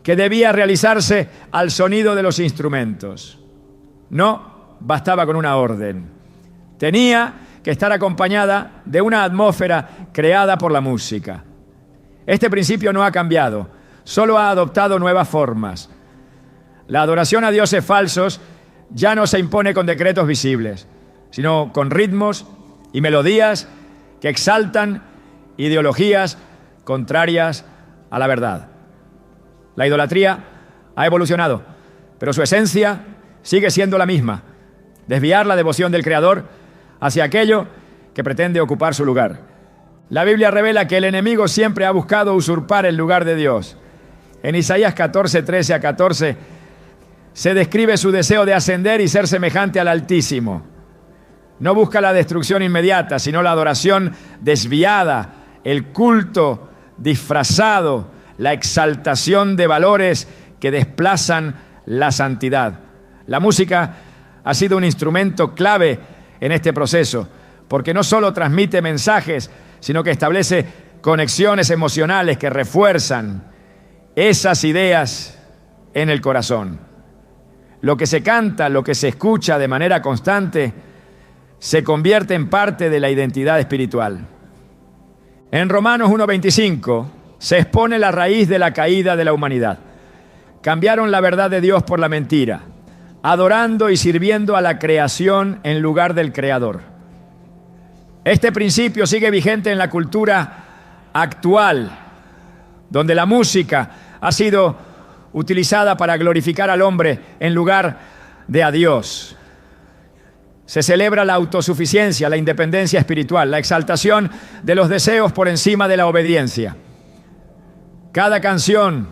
que debía realizarse al sonido de los instrumentos. No bastaba con una orden. Tenía que estar acompañada de una atmósfera creada por la música. Este principio no ha cambiado, solo ha adoptado nuevas formas. La adoración a dioses falsos ya no se impone con decretos visibles, sino con ritmos y melodías que exaltan ideologías contrarias a la verdad. La idolatría ha evolucionado, pero su esencia sigue siendo la misma: desviar la devoción del Creador hacia aquello que pretende ocupar su lugar. La Biblia revela que el enemigo siempre ha buscado usurpar el lugar de Dios. En Isaías 14:13-14 se describe su deseo de ascender y ser semejante al Altísimo. No busca la destrucción inmediata, sino la adoración desviada, el culto disfrazado, la exaltación de valores que desplazan la santidad. La música ha sido un instrumento clave en este proceso, porque no solo transmite mensajes, sino que establece conexiones emocionales que refuerzan esas ideas en el corazón. Lo que se canta, lo que se escucha de manera constante, se convierte en parte de la identidad espiritual. En Romanos 1:25 se expone la raíz de la caída de la humanidad. Cambiaron la verdad de Dios por la mentira, adorando y sirviendo a la creación en lugar del Creador. Este principio sigue vigente en la cultura actual, donde la música ha sido utilizada para glorificar al hombre en lugar de a Dios. Se celebra la autosuficiencia, la independencia espiritual, la exaltación de los deseos por encima de la obediencia. Cada canción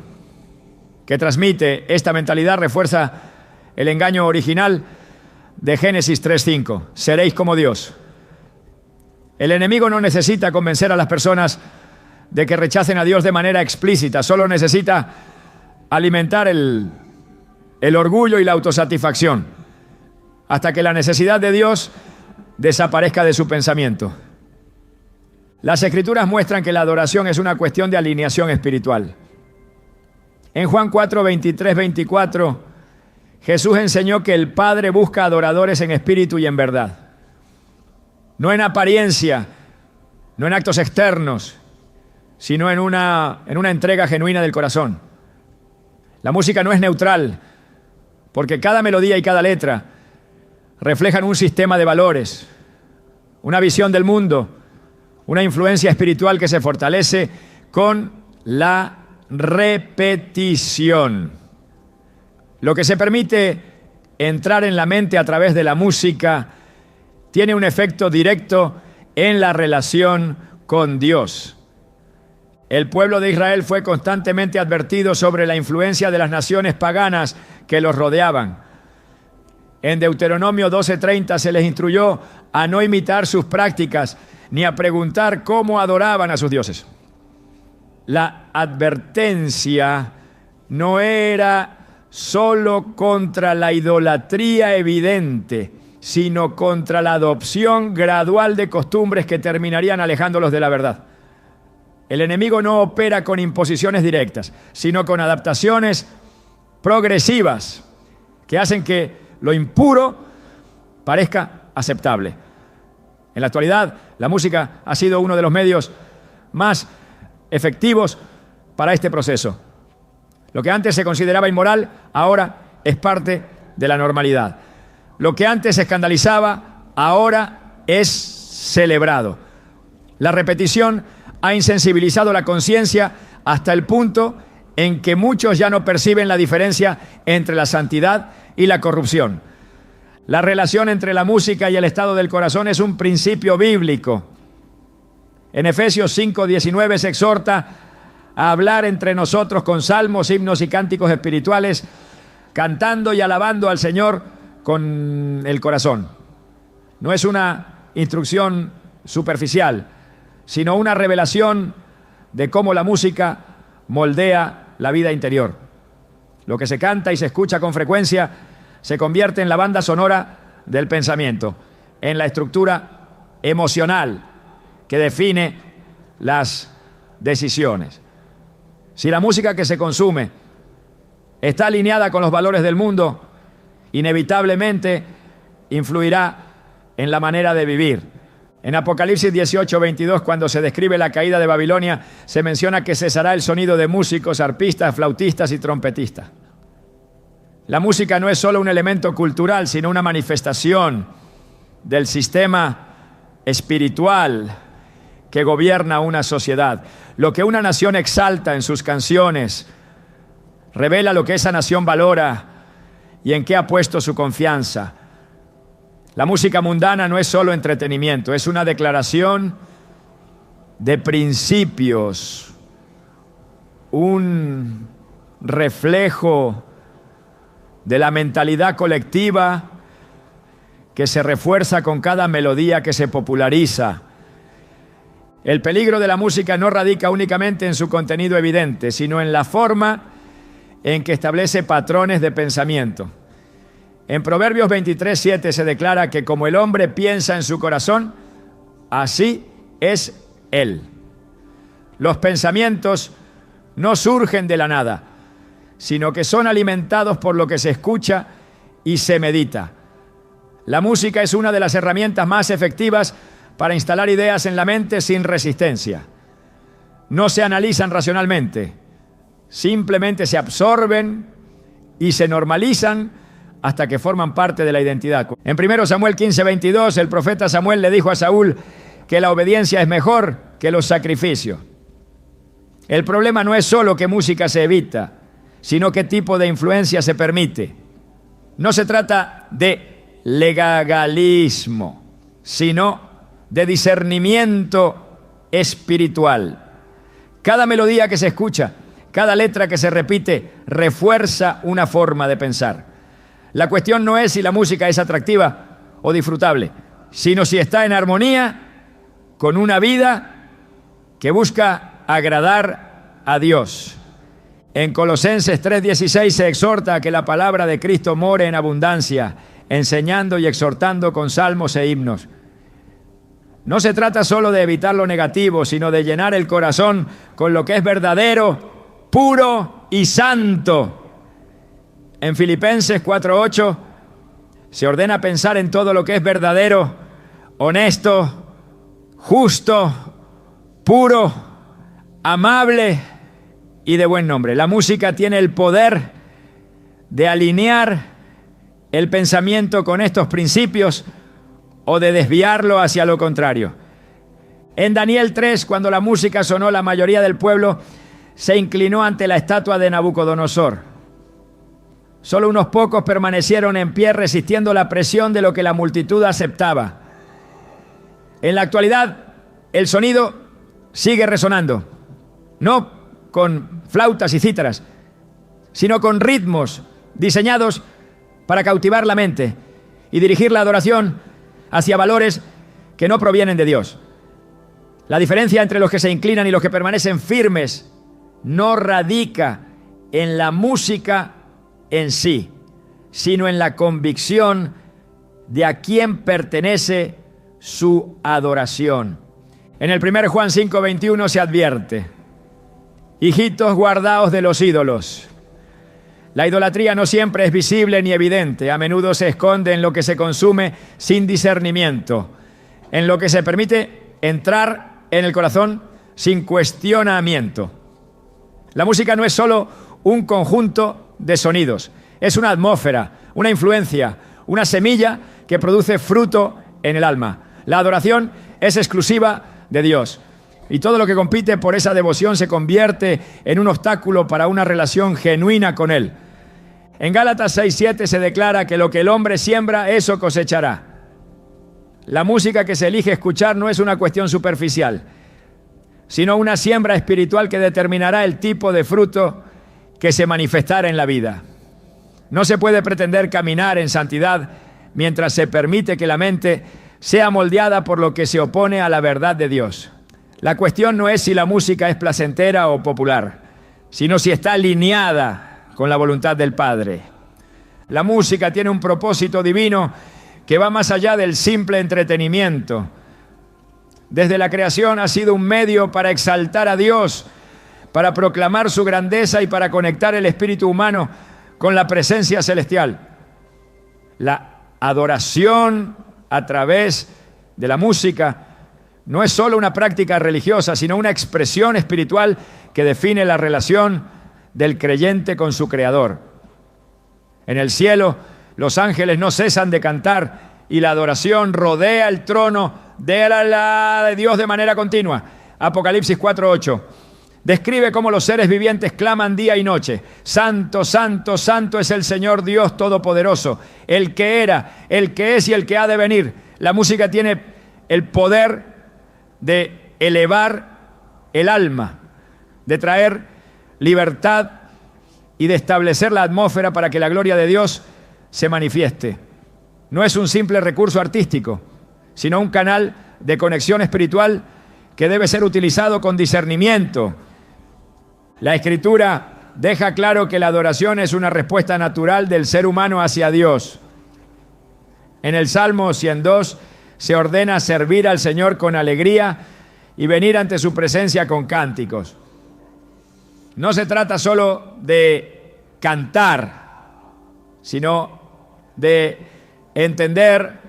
que transmite esta mentalidad refuerza el engaño original de Génesis 3:5. Seréis como Dios. El enemigo no necesita convencer a las personas de que rechacen a Dios de manera explícita, solo necesita alimentar el orgullo y la autosatisfacción, hasta que la necesidad de Dios desaparezca de su pensamiento. Las Escrituras muestran que la adoración es una cuestión de alineación espiritual. En Juan 4, 23, 24, Jesús enseñó que el Padre busca adoradores en espíritu y en verdad. No en apariencia, no en actos externos, sino en una entrega genuina del corazón. La música no es neutral, porque cada melodía y cada letra reflejan un sistema de valores, una visión del mundo, una influencia espiritual que se fortalece con la repetición. Lo que se permite entrar en la mente a través de la música tiene un efecto directo en la relación con Dios. El pueblo de Israel fue constantemente advertido sobre la influencia de las naciones paganas que los rodeaban. En Deuteronomio 12:30 se les instruyó a no imitar sus prácticas ni a preguntar cómo adoraban a sus dioses. La advertencia no era solo contra la idolatría evidente, sino contra la adopción gradual de costumbres que terminarían alejándolos de la verdad. El enemigo no opera con imposiciones directas, sino con adaptaciones progresivas que hacen que lo impuro parezca aceptable. En la actualidad, la música ha sido uno de los medios más efectivos para este proceso. Lo que antes se consideraba inmoral, ahora es parte de la normalidad. Lo que antes escandalizaba, ahora es celebrado. La repetición ha insensibilizado la conciencia hasta el punto en que muchos ya no perciben la diferencia entre la santidad y la corrupción. La relación entre la música y el estado del corazón es un principio bíblico. En Efesios 5:19 se exhorta a hablar entre nosotros con salmos, himnos y cánticos espirituales, cantando y alabando al Señor con el corazón. No es una instrucción superficial, sino una revelación de cómo la música moldea la vida interior. Lo que se canta y se escucha con frecuencia se convierte en la banda sonora del pensamiento, en la estructura emocional que define las decisiones. Si la música que se consume está alineada con los valores del mundo, inevitablemente influirá en la manera de vivir. En Apocalipsis 18:22, cuando se describe la caída de Babilonia, se menciona que cesará el sonido de músicos, arpistas, flautistas y trompetistas. La música no es solo un elemento cultural, sino una manifestación del sistema espiritual que gobierna una sociedad. Lo que una nación exalta en sus canciones revela lo que esa nación valora y en qué ha puesto su confianza. La música mundana no es solo entretenimiento, es una declaración de principios, un reflejo de la mentalidad colectiva que se refuerza con cada melodía que se populariza. El peligro de la música no radica únicamente en su contenido evidente, sino en la forma en que establece patrones de pensamiento. En Proverbios 23:7 se declara que como el hombre piensa en su corazón, así es él. Los pensamientos no surgen de la nada, sino que son alimentados por lo que se escucha y se medita. La música es una de las herramientas más efectivas para instalar ideas en la mente sin resistencia. No se analizan racionalmente, simplemente se absorben y se normalizan hasta que forman parte de la identidad. En 1 Samuel 15:22, el profeta Samuel le dijo a Saúl que la obediencia es mejor que los sacrificios. El problema no es solo qué música se evita, sino qué tipo de influencia se permite. No se trata de legalismo, sino de discernimiento espiritual. Cada melodía que se escucha, cada letra que se repite, refuerza una forma de pensar. La cuestión no es si la música es atractiva o disfrutable, sino si está en armonía con una vida que busca agradar a Dios. En Colosenses 3:16 se exhorta a que la palabra de Cristo more en abundancia, enseñando y exhortando con salmos e himnos. No se trata solo de evitar lo negativo, sino de llenar el corazón con lo que es verdadero, puro y santo. En Filipenses 4:8 se ordena pensar en todo lo que es verdadero, honesto, justo, puro, amable y de buen nombre. La música tiene el poder de alinear el pensamiento con estos principios o de desviarlo hacia lo contrario. En Daniel 3, cuando la música sonó, la mayoría del pueblo se inclinó ante la estatua de Nabucodonosor. Solo unos pocos permanecieron en pie resistiendo la presión de lo que la multitud aceptaba. En la actualidad, el sonido sigue resonando, no con flautas y cítaras, sino con ritmos diseñados para cautivar la mente y dirigir la adoración hacia valores que no provienen de Dios. La diferencia entre los que se inclinan y los que permanecen firmes no radica en la música en sí, sino en la convicción de a quién pertenece su adoración. En el 1 Juan 5:21 se advierte: hijitos, guardaos de los ídolos. La idolatría no siempre es visible ni evidente, a menudo se esconde en lo que se consume sin discernimiento, en lo que se permite entrar en el corazón sin cuestionamiento. La música no es solo un conjunto de sonidos, es una atmósfera, una influencia, una semilla que produce fruto en el alma. La adoración es exclusiva de Dios. Y todo lo que compite por esa devoción se convierte en un obstáculo para una relación genuina con Él. En Gálatas 6:7 se declara que lo que el hombre siembra, eso cosechará. La música que se elige escuchar no es una cuestión superficial, sino una siembra espiritual que determinará el tipo de fruto que se manifestará en la vida. No se puede pretender caminar en santidad mientras se permite que la mente sea moldeada por lo que se opone a la verdad de Dios. La cuestión no es si la música es placentera o popular, sino si está alineada con la voluntad del Padre. La música tiene un propósito divino que va más allá del simple entretenimiento. Desde la creación ha sido un medio para exaltar a Dios, para proclamar su grandeza y para conectar el espíritu humano con la presencia celestial. La adoración a través de la música no es solo una práctica religiosa, sino una expresión espiritual que define la relación del creyente con su Creador. En el cielo, los ángeles no cesan de cantar y la adoración rodea el trono de Dios de manera continua. Apocalipsis 4:8 describe cómo los seres vivientes claman día y noche: Santo, santo, santo es el Señor Dios Todopoderoso, el que era, el que es y el que ha de venir. La música tiene el poder de elevar el alma, de traer libertad y de establecer la atmósfera para que la gloria de Dios se manifieste. No es un simple recurso artístico, sino un canal de conexión espiritual que debe ser utilizado con discernimiento. La Escritura deja claro que la adoración es una respuesta natural del ser humano hacia Dios. En el Salmo 102 se ordena servir al Señor con alegría y venir ante su presencia con cánticos. No se trata solo de cantar, sino de entender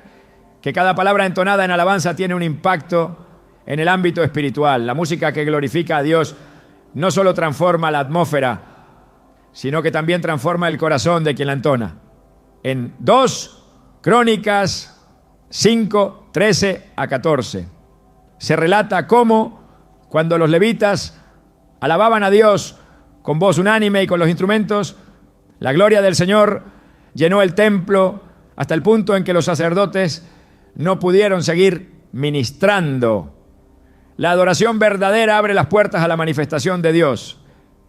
que cada palabra entonada en alabanza tiene un impacto en el ámbito espiritual. La música que glorifica a Dios no solo transforma la atmósfera, sino que también transforma el corazón de quien la entona. En 2 Crónicas 5, 13 a 14 se relata cómo, cuando los levitas alababan a Dios con voz unánime y con los instrumentos, la gloria del Señor llenó el templo hasta el punto en que los sacerdotes no pudieron seguir ministrando. La adoración verdadera abre las puertas a la manifestación de Dios,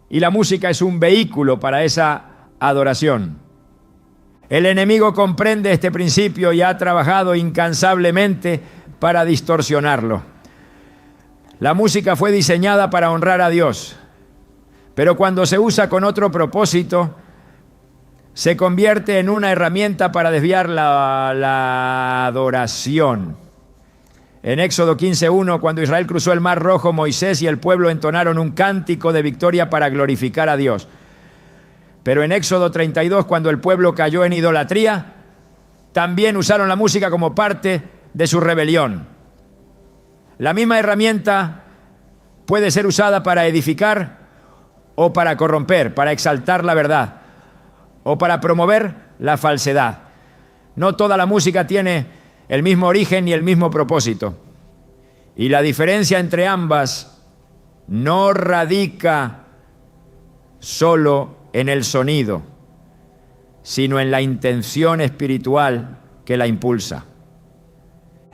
y la música es un vehículo para esa adoración. El enemigo comprende este principio y ha trabajado incansablemente para distorsionarlo. La música fue diseñada para honrar a Dios, pero cuando se usa con otro propósito, se convierte en una herramienta para desviar la adoración. En Éxodo 15:1, cuando Israel cruzó el Mar Rojo, Moisés y el pueblo entonaron un cántico de victoria para glorificar a Dios. Pero en Éxodo 32, cuando el pueblo cayó en idolatría, también usaron la música como parte de su rebelión. La misma herramienta puede ser usada para edificar o para corromper, para exaltar la verdad o para promover la falsedad. No toda la música tiene el mismo origen ni el mismo propósito. Y la diferencia entre ambas no radica solo en el sonido, sino en la intención espiritual que la impulsa.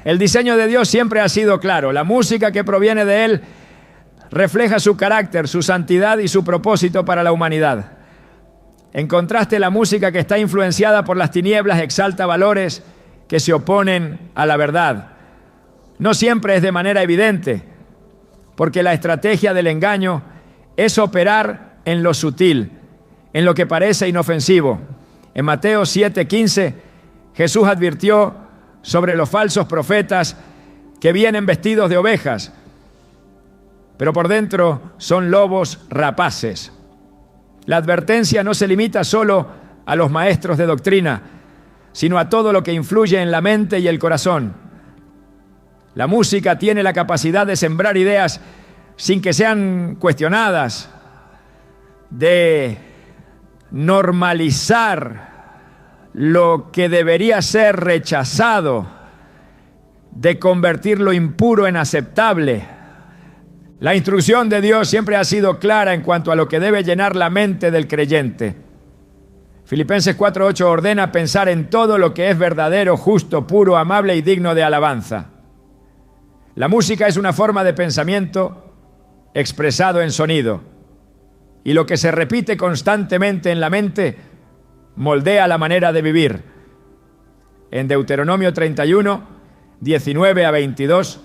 El diseño de Dios siempre ha sido claro. La música que proviene de Él refleja su carácter, su santidad y su propósito para la humanidad. En contraste, la música que está influenciada por las tinieblas exalta valores que se oponen a la verdad. No siempre es de manera evidente, porque la estrategia del engaño es operar en lo sutil, en lo que parece inofensivo. En Mateo 7:15, Jesús advirtió sobre los falsos profetas que vienen vestidos de ovejas, pero por dentro son lobos rapaces. La advertencia no se limita solo a los maestros de doctrina, sino a todo lo que influye en la mente y el corazón. La música tiene la capacidad de sembrar ideas sin que sean cuestionadas, de normalizar lo que debería ser rechazado, de convertir lo impuro en aceptable. La instrucción de Dios siempre ha sido clara en cuanto a lo que debe llenar la mente del creyente. Filipenses 4:8 ordena pensar en todo lo que es verdadero, justo, puro, amable y digno de alabanza. La música es una forma de pensamiento expresado en sonido, y lo que se repite constantemente en la mente moldea la manera de vivir. En Deuteronomio 31, 19 a 22,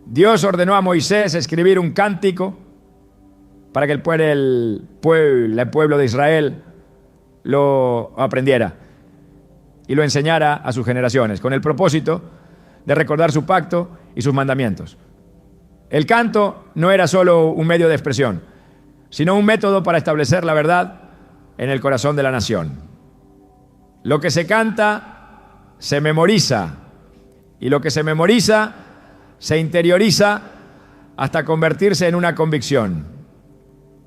Dios ordenó a Moisés escribir un cántico para que el pueblo de Israel lo aprendiera y lo enseñara a sus generaciones, con el propósito de recordar su pacto y sus mandamientos. El canto no era solo un medio de expresión, sino un método para establecer la verdad en el corazón de la nación. Lo que se canta se memoriza, y lo que se memoriza se interioriza hasta convertirse en una convicción.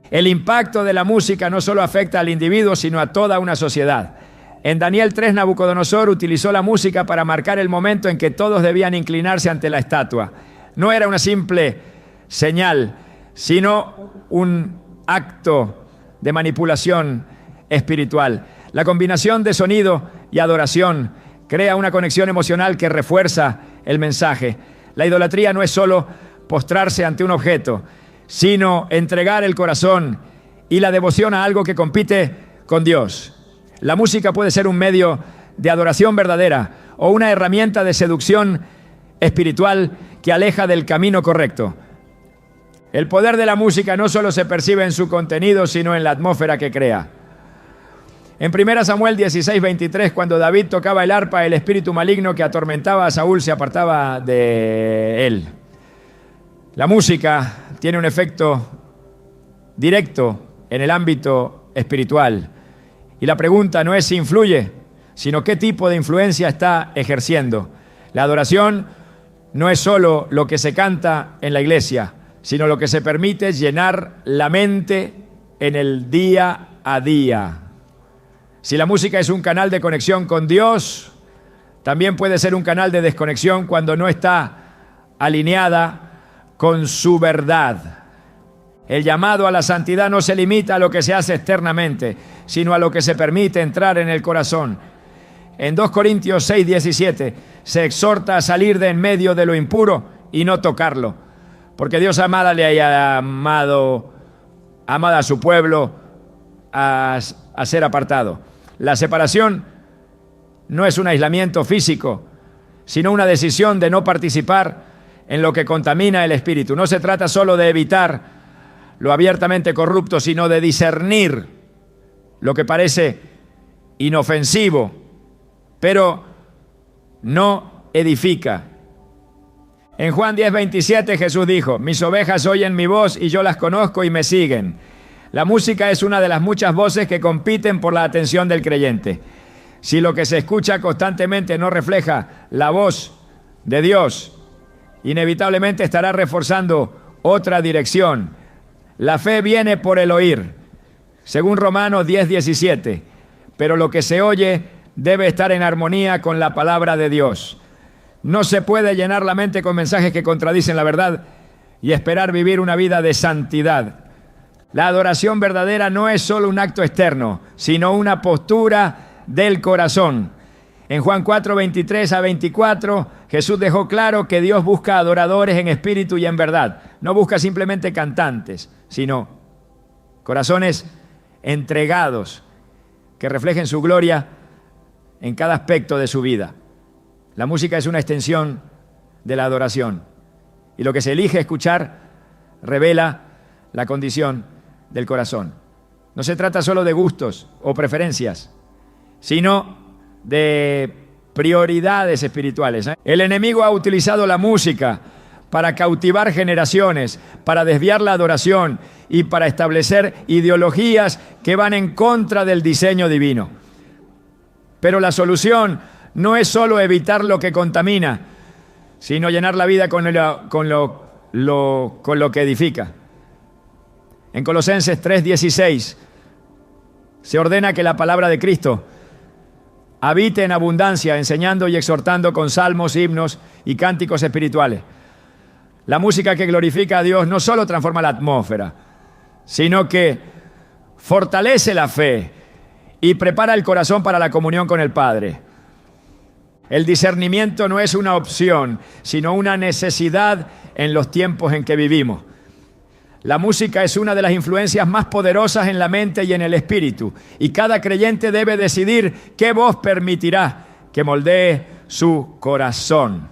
El impacto de la música no solo afecta al individuo, sino a toda una sociedad. En Daniel 3, Nabucodonosor utilizó la música para marcar el momento en que todos debían inclinarse ante la estatua. No era una simple señal, sino un acto de manipulación espiritual. La combinación de sonido y adoración crea una conexión emocional que refuerza el mensaje. La idolatría no es solo postrarse ante un objeto, sino entregar el corazón y la devoción a algo que compite con Dios. La música puede ser un medio de adoración verdadera o una herramienta de seducción espiritual que aleja del camino correcto. El poder de la música no solo se percibe en su contenido, sino en la atmósfera que crea. En 1 Samuel 16:23, cuando David tocaba el arpa, el espíritu maligno que atormentaba a Saúl se apartaba de él. La música tiene un efecto directo en el ámbito espiritual. Y la pregunta no es si influye, sino qué tipo de influencia está ejerciendo. La adoración no es solo lo que se canta en la iglesia, sino lo que se permite llenar la mente en el día a día. Si la música es un canal de conexión con Dios, también puede ser un canal de desconexión cuando no está alineada con su verdad. El llamado a la santidad no se limita a lo que se hace externamente, sino a lo que se permite entrar en el corazón. En 2 Corintios 6, 17 se exhorta a salir de en medio de lo impuro y no tocarlo, porque Dios amada le haya amado a su pueblo a ser apartado. La separación no es un aislamiento físico, sino una decisión de no participar en lo que contamina el espíritu. No se trata solo de evitar lo abiertamente corrupto, sino de discernir lo que parece inofensivo, pero no edifica. En Juan 10, 27 Jesús dijo: mis ovejas oyen mi voz y yo las conozco y me siguen. La música es una de las muchas voces que compiten por la atención del creyente. Si lo que se escucha constantemente no refleja la voz de Dios, inevitablemente estará reforzando otra dirección. La fe viene por el oír, según Romanos 10, 17. Pero lo que se oye debe estar en armonía con la palabra de Dios. No se puede llenar la mente con mensajes que contradicen la verdad y esperar vivir una vida de santidad. La adoración verdadera no es solo un acto externo, sino una postura del corazón. En Juan 4, 23 a 24, Jesús dejó claro que Dios busca adoradores en espíritu y en verdad. No busca simplemente cantantes, sino corazones entregados que reflejen su gloria en cada aspecto de su vida. La música es una extensión de la adoración, y lo que se elige escuchar revela la condición del corazón. No se trata solo de gustos o preferencias, sino de prioridades espirituales. El enemigo ha utilizado la música para cautivar generaciones, para desviar la adoración y para establecer ideologías que van en contra del diseño divino. Pero la solución no es solo evitar lo que contamina, sino llenar la vida con lo que edifica. En Colosenses 3:16 se ordena que la palabra de Cristo habite en abundancia, enseñando y exhortando con salmos, himnos y cánticos espirituales. La música que glorifica a Dios no solo transforma la atmósfera, sino que fortalece la fe y prepara el corazón para la comunión con el Padre. El discernimiento no es una opción, sino una necesidad en los tiempos en que vivimos. La música es una de las influencias más poderosas en la mente y en el espíritu, y cada creyente debe decidir qué voz permitirá que moldee su corazón.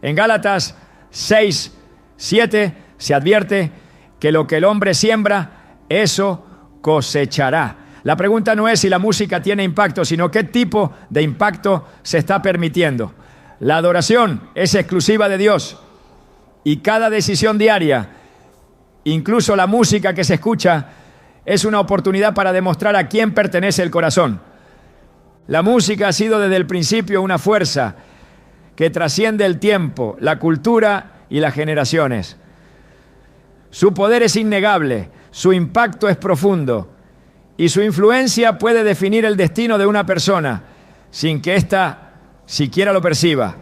En Gálatas 6, 7 se advierte que lo que el hombre siembra, eso cosechará. La pregunta no es si la música tiene impacto, sino qué tipo de impacto se está permitiendo. La adoración es exclusiva de Dios, y cada decisión diaria, incluso la música que se escucha, es una oportunidad para demostrar a quién pertenece el corazón. La música ha sido desde el principio una fuerza que trasciende el tiempo, la cultura y las generaciones. Su poder es innegable, su impacto es profundo y su influencia puede definir el destino de una persona sin que ésta siquiera lo perciba.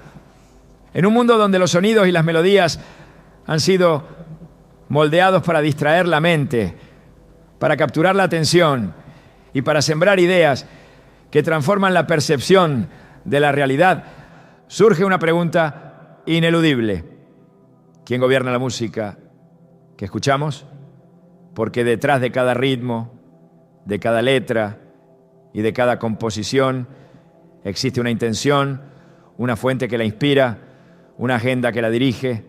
En un mundo donde los sonidos y las melodías han sido moldeados para distraer la mente, para capturar la atención y para sembrar ideas que transforman la percepción de la realidad, surge una pregunta ineludible: ¿quién gobierna la música que escuchamos? Porque detrás de cada ritmo, de cada letra y de cada composición existe una intención, una fuente que la inspira, una agenda que la dirige.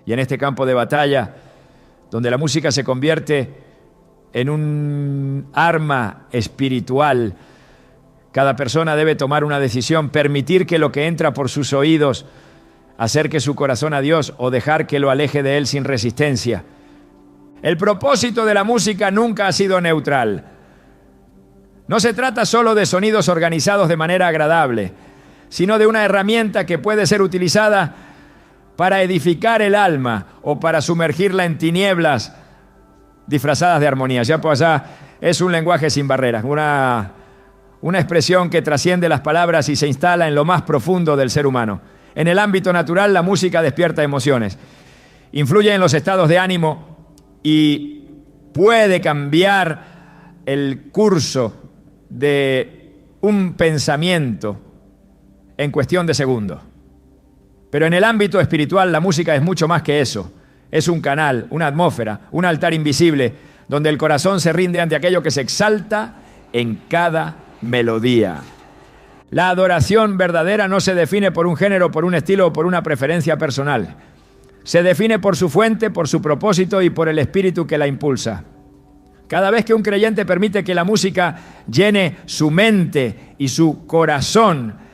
Y en este campo de batalla, donde la música se convierte en un arma espiritual, cada persona debe tomar una decisión: permitir que lo que entra por sus oídos acerque su corazón a Dios o dejar que lo aleje de Él sin resistencia. El propósito de la música nunca ha sido neutral. No se trata solo de sonidos organizados de manera agradable, sino de una herramienta que puede ser utilizada para edificar el alma o para sumergirla en tinieblas disfrazadas de armonía. Ya pues allá es un lenguaje sin barreras, una expresión que trasciende las palabras y se instala en lo más profundo del ser humano. En el ámbito natural, la música despierta emociones, influye en los estados de ánimo y puede cambiar el curso de un pensamiento en cuestión de segundos. Pero en el ámbito espiritual la música es mucho más que eso. Es un canal, una atmósfera, un altar invisible donde el corazón se rinde ante aquello que se exalta en cada melodía. La adoración verdadera no se define por un género, por un estilo o por una preferencia personal. Se define por su fuente, por su propósito y por el espíritu que la impulsa. Cada vez que un creyente permite que la música llene su mente y su corazón,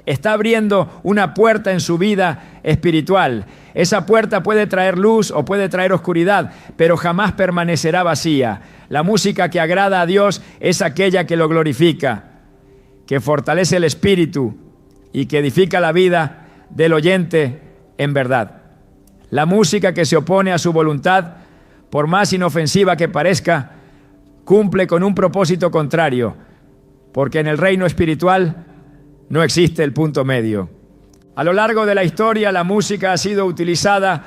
está abriendo una puerta en su vida espiritual. Esa puerta puede traer luz o puede traer oscuridad, pero jamás permanecerá vacía. La música que agrada a Dios es aquella que lo glorifica, que fortalece el espíritu y que edifica la vida del oyente en verdad. La música que se opone a su voluntad, por más inofensiva que parezca, cumple con un propósito contrario, porque en el reino espiritual no existe el punto medio. A lo largo de la historia, la música ha sido utilizada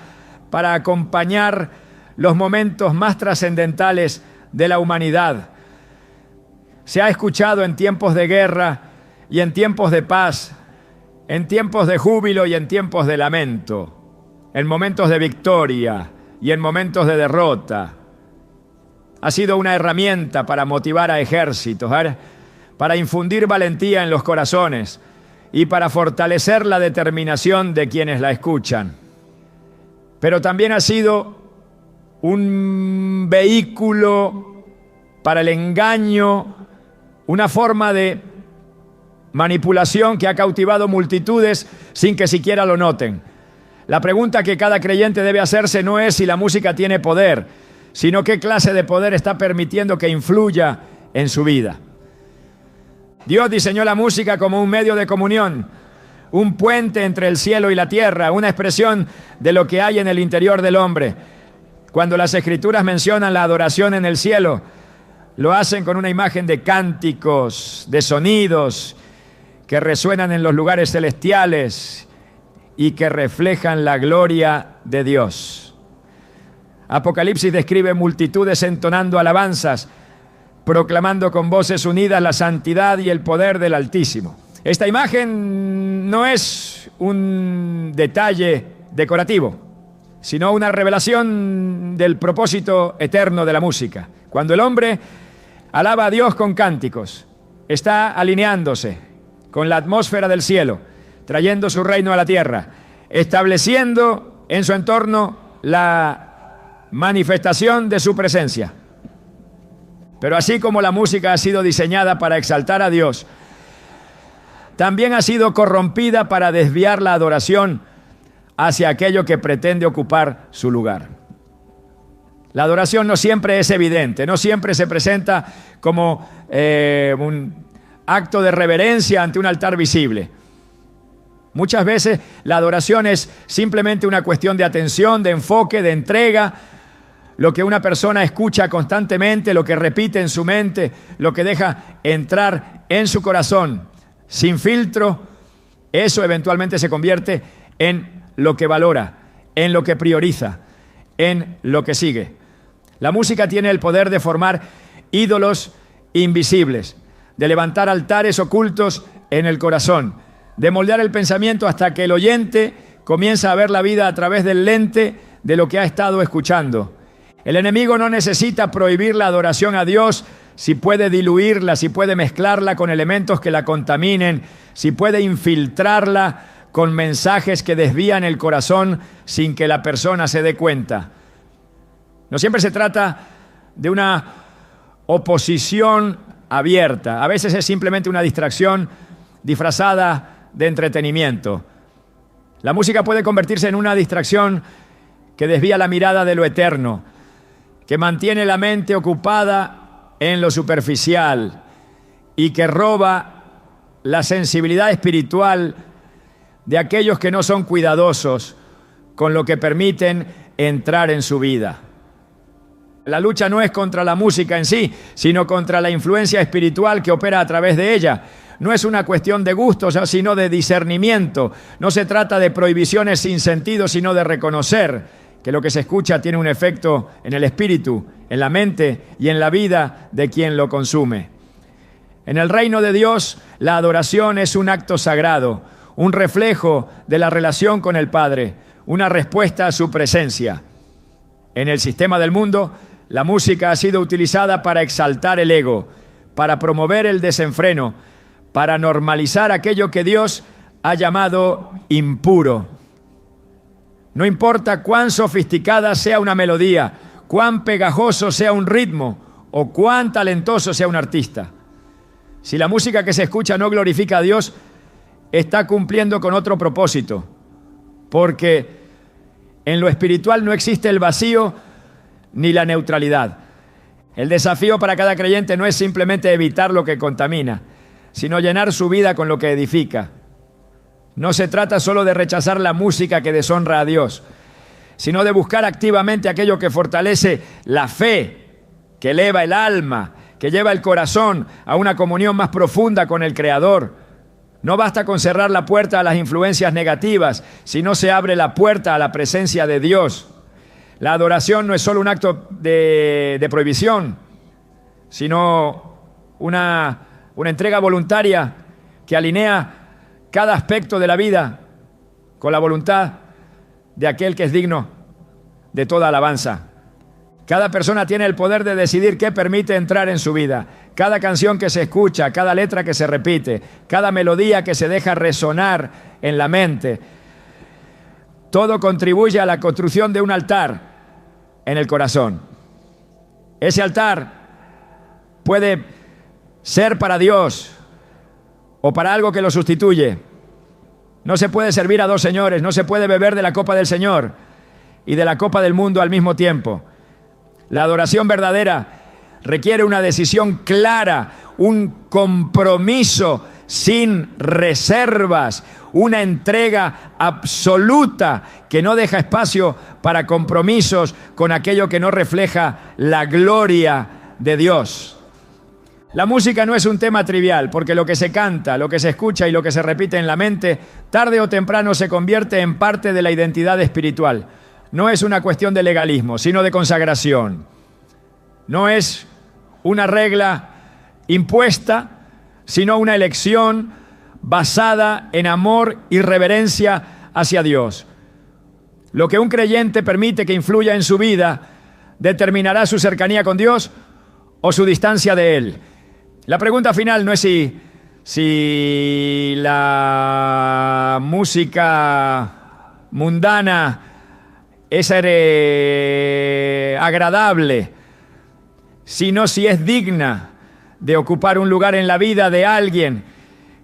para acompañar los momentos más trascendentales de la humanidad. Se ha escuchado en tiempos de guerra y en tiempos de paz, en tiempos de júbilo y en tiempos de lamento, en momentos de victoria y en momentos de derrota. Ha sido una herramienta para motivar a ejércitos, para infundir valentía en los corazones y para fortalecer la determinación de quienes la escuchan. Pero también ha sido un vehículo para el engaño, una forma de manipulación que ha cautivado multitudes sin que siquiera lo noten. La pregunta que cada creyente debe hacerse no es si la música tiene poder, sino qué clase de poder está permitiendo que influya en su vida. Dios diseñó la música como un medio de comunión, un puente entre el cielo y la tierra, una expresión de lo que hay en el interior del hombre. Cuando las Escrituras mencionan la adoración en el cielo, lo hacen con una imagen de cánticos, de sonidos que resuenan en los lugares celestiales y que reflejan la gloria de Dios. Apocalipsis describe multitudes entonando alabanzas, proclamando con voces unidas la santidad y el poder del Altísimo. Esta imagen no es un detalle decorativo, sino una revelación del propósito eterno de la música. Cuando el hombre alaba a Dios con cánticos, está alineándose con la atmósfera del cielo, trayendo su reino a la tierra, estableciendo en su entorno la manifestación de su presencia. Pero así como la música ha sido diseñada para exaltar a Dios, también ha sido corrompida para desviar la adoración hacia aquello que pretende ocupar su lugar. La adoración no siempre es evidente, no siempre se presenta como un acto de reverencia ante un altar visible. Muchas veces la adoración es simplemente una cuestión de atención, de enfoque, de entrega. Lo que una persona escucha constantemente, lo que repite en su mente, lo que deja entrar en su corazón sin filtro, eso eventualmente se convierte en lo que valora, en lo que prioriza, en lo que sigue. La música tiene el poder de formar ídolos invisibles, de levantar altares ocultos en el corazón, de moldear el pensamiento hasta que el oyente comienza a ver la vida a través del lente de lo que ha estado escuchando. El enemigo no necesita prohibir la adoración a Dios si puede diluirla, si puede mezclarla con elementos que la contaminen, si puede infiltrarla con mensajes que desvían el corazón sin que la persona se dé cuenta. No siempre se trata de una oposición abierta. A veces es simplemente una distracción disfrazada de entretenimiento. La música puede convertirse en una distracción que desvía la mirada de lo eterno, que mantiene la mente ocupada en lo superficial y que roba la sensibilidad espiritual de aquellos que no son cuidadosos con lo que permiten entrar en su vida. La lucha no es contra la música en sí, sino contra la influencia espiritual que opera a través de ella. No es una cuestión de gustos, sino de discernimiento. No se trata de prohibiciones sin sentido, sino de reconocer que lo que se escucha tiene un efecto en el espíritu, en la mente y en la vida de quien lo consume. En el reino de Dios, la adoración es un acto sagrado, un reflejo de la relación con el Padre, una respuesta a su presencia. En el sistema del mundo, la música ha sido utilizada para exaltar el ego, para promover el desenfreno, para normalizar aquello que Dios ha llamado impuro. No importa cuán sofisticada sea una melodía, cuán pegajoso sea un ritmo o cuán talentoso sea un artista. Si la música que se escucha no glorifica a Dios, está cumpliendo con otro propósito, porque en lo espiritual no existe el vacío ni la neutralidad. El desafío para cada creyente no es simplemente evitar lo que contamina, sino llenar su vida con lo que edifica. No se trata solo de rechazar la música que deshonra a Dios, sino de buscar activamente aquello que fortalece la fe, que eleva el alma, que lleva el corazón a una comunión más profunda con el Creador. No basta con cerrar la puerta a las influencias negativas, sino se abre la puerta a la presencia de Dios. La adoración no es solo un acto de prohibición, sino una entrega voluntaria que alinea cada aspecto de la vida con la voluntad de aquel que es digno de toda alabanza. Cada persona tiene el poder de decidir qué permite entrar en su vida. Cada canción que se escucha, cada letra que se repite, cada melodía que se deja resonar en la mente, todo contribuye a la construcción de un altar en el corazón. Ese altar puede ser para Dios o para algo que lo sustituye. No se puede servir a dos señores, no se puede beber de la copa del Señor y de la copa del mundo al mismo tiempo. La adoración verdadera requiere una decisión clara, un compromiso sin reservas, una entrega absoluta que no deja espacio para compromisos con aquello que no refleja la gloria de Dios. La música no es un tema trivial, porque lo que se canta, lo que se escucha y lo que se repite en la mente, tarde o temprano se convierte en parte de la identidad espiritual. No es una cuestión de legalismo, sino de consagración. No es una regla impuesta, sino una elección basada en amor y reverencia hacia Dios. Lo que un creyente permite que influya en su vida determinará su cercanía con Dios o su distancia de Él. La pregunta final no es si la música mundana es agradable, sino si es digna de ocupar un lugar en la vida de alguien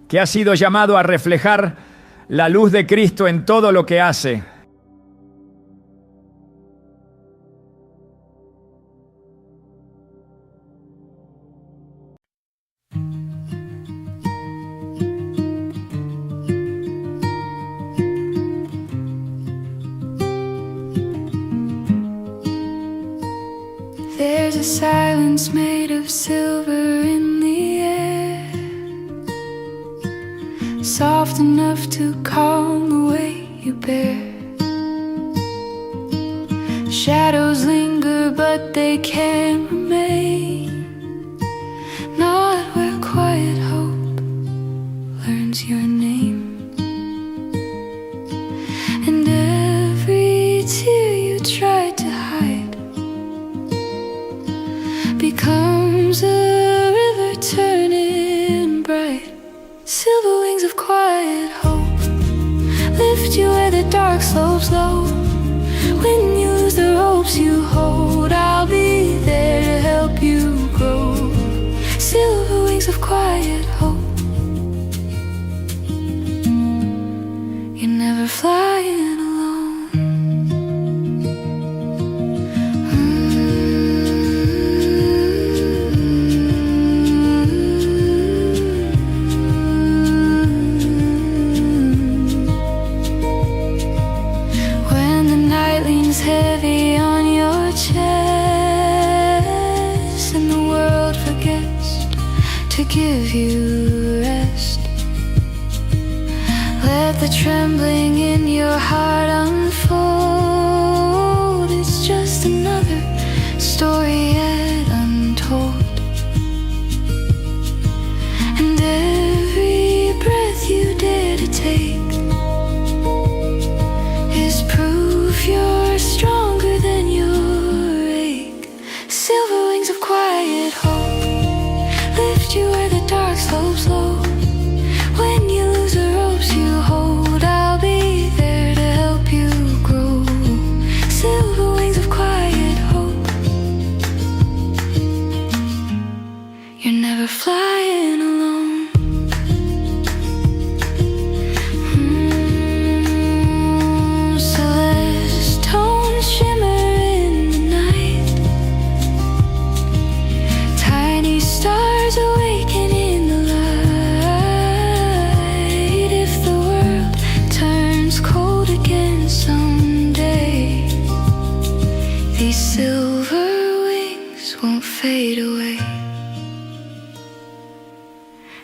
que ha sido llamado a reflejar la luz de Cristo en todo lo que hace. There's a silence made of silver in the air, soft enough to calm the way you bear. Shadows linger, but they can't remain, not where quiet hope learns your name. And every tear you tried to hide becomes a river turning bright. Silver wings of quiet hope lift you where the dark slopes low. When you lose the ropes you hold, I'll be there to help you grow. Silver wings of quiet hope. You're never flying alone. Heavy on your chest, and the world forgets to give you rest. Let the trembling in your heart unfold. It's just another story yet untold.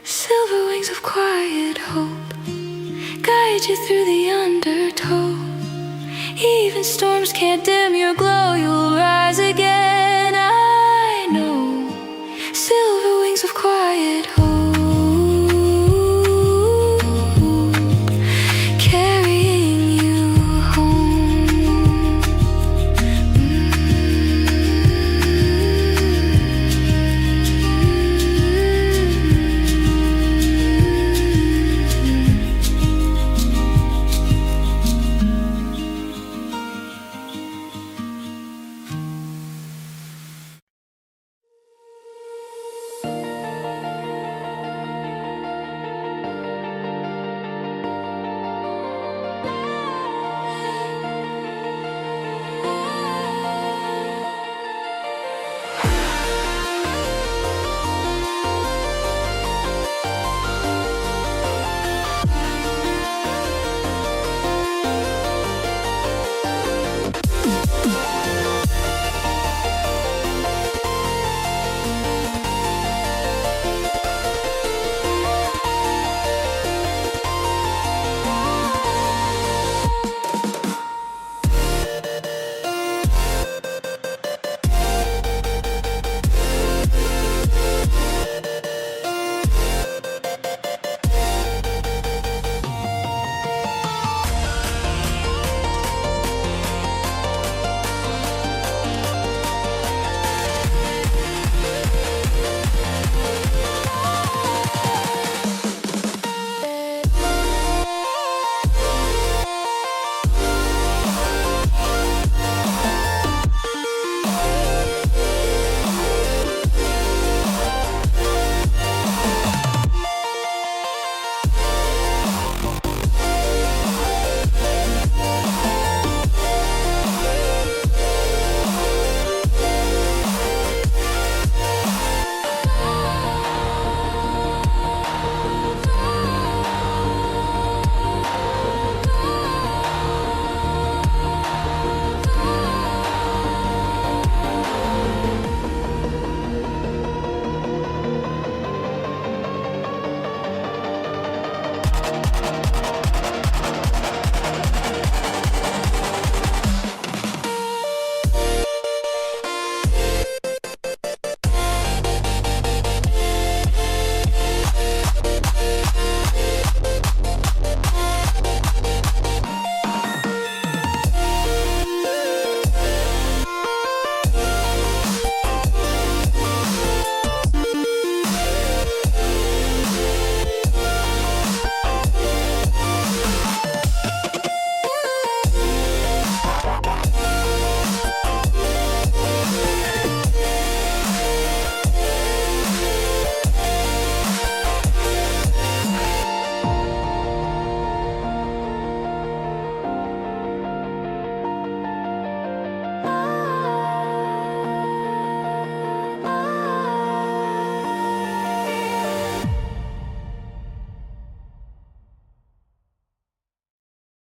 Silver wings of quiet hope guide you through the undertow. Even storms can't dim your glow, you'll rise again.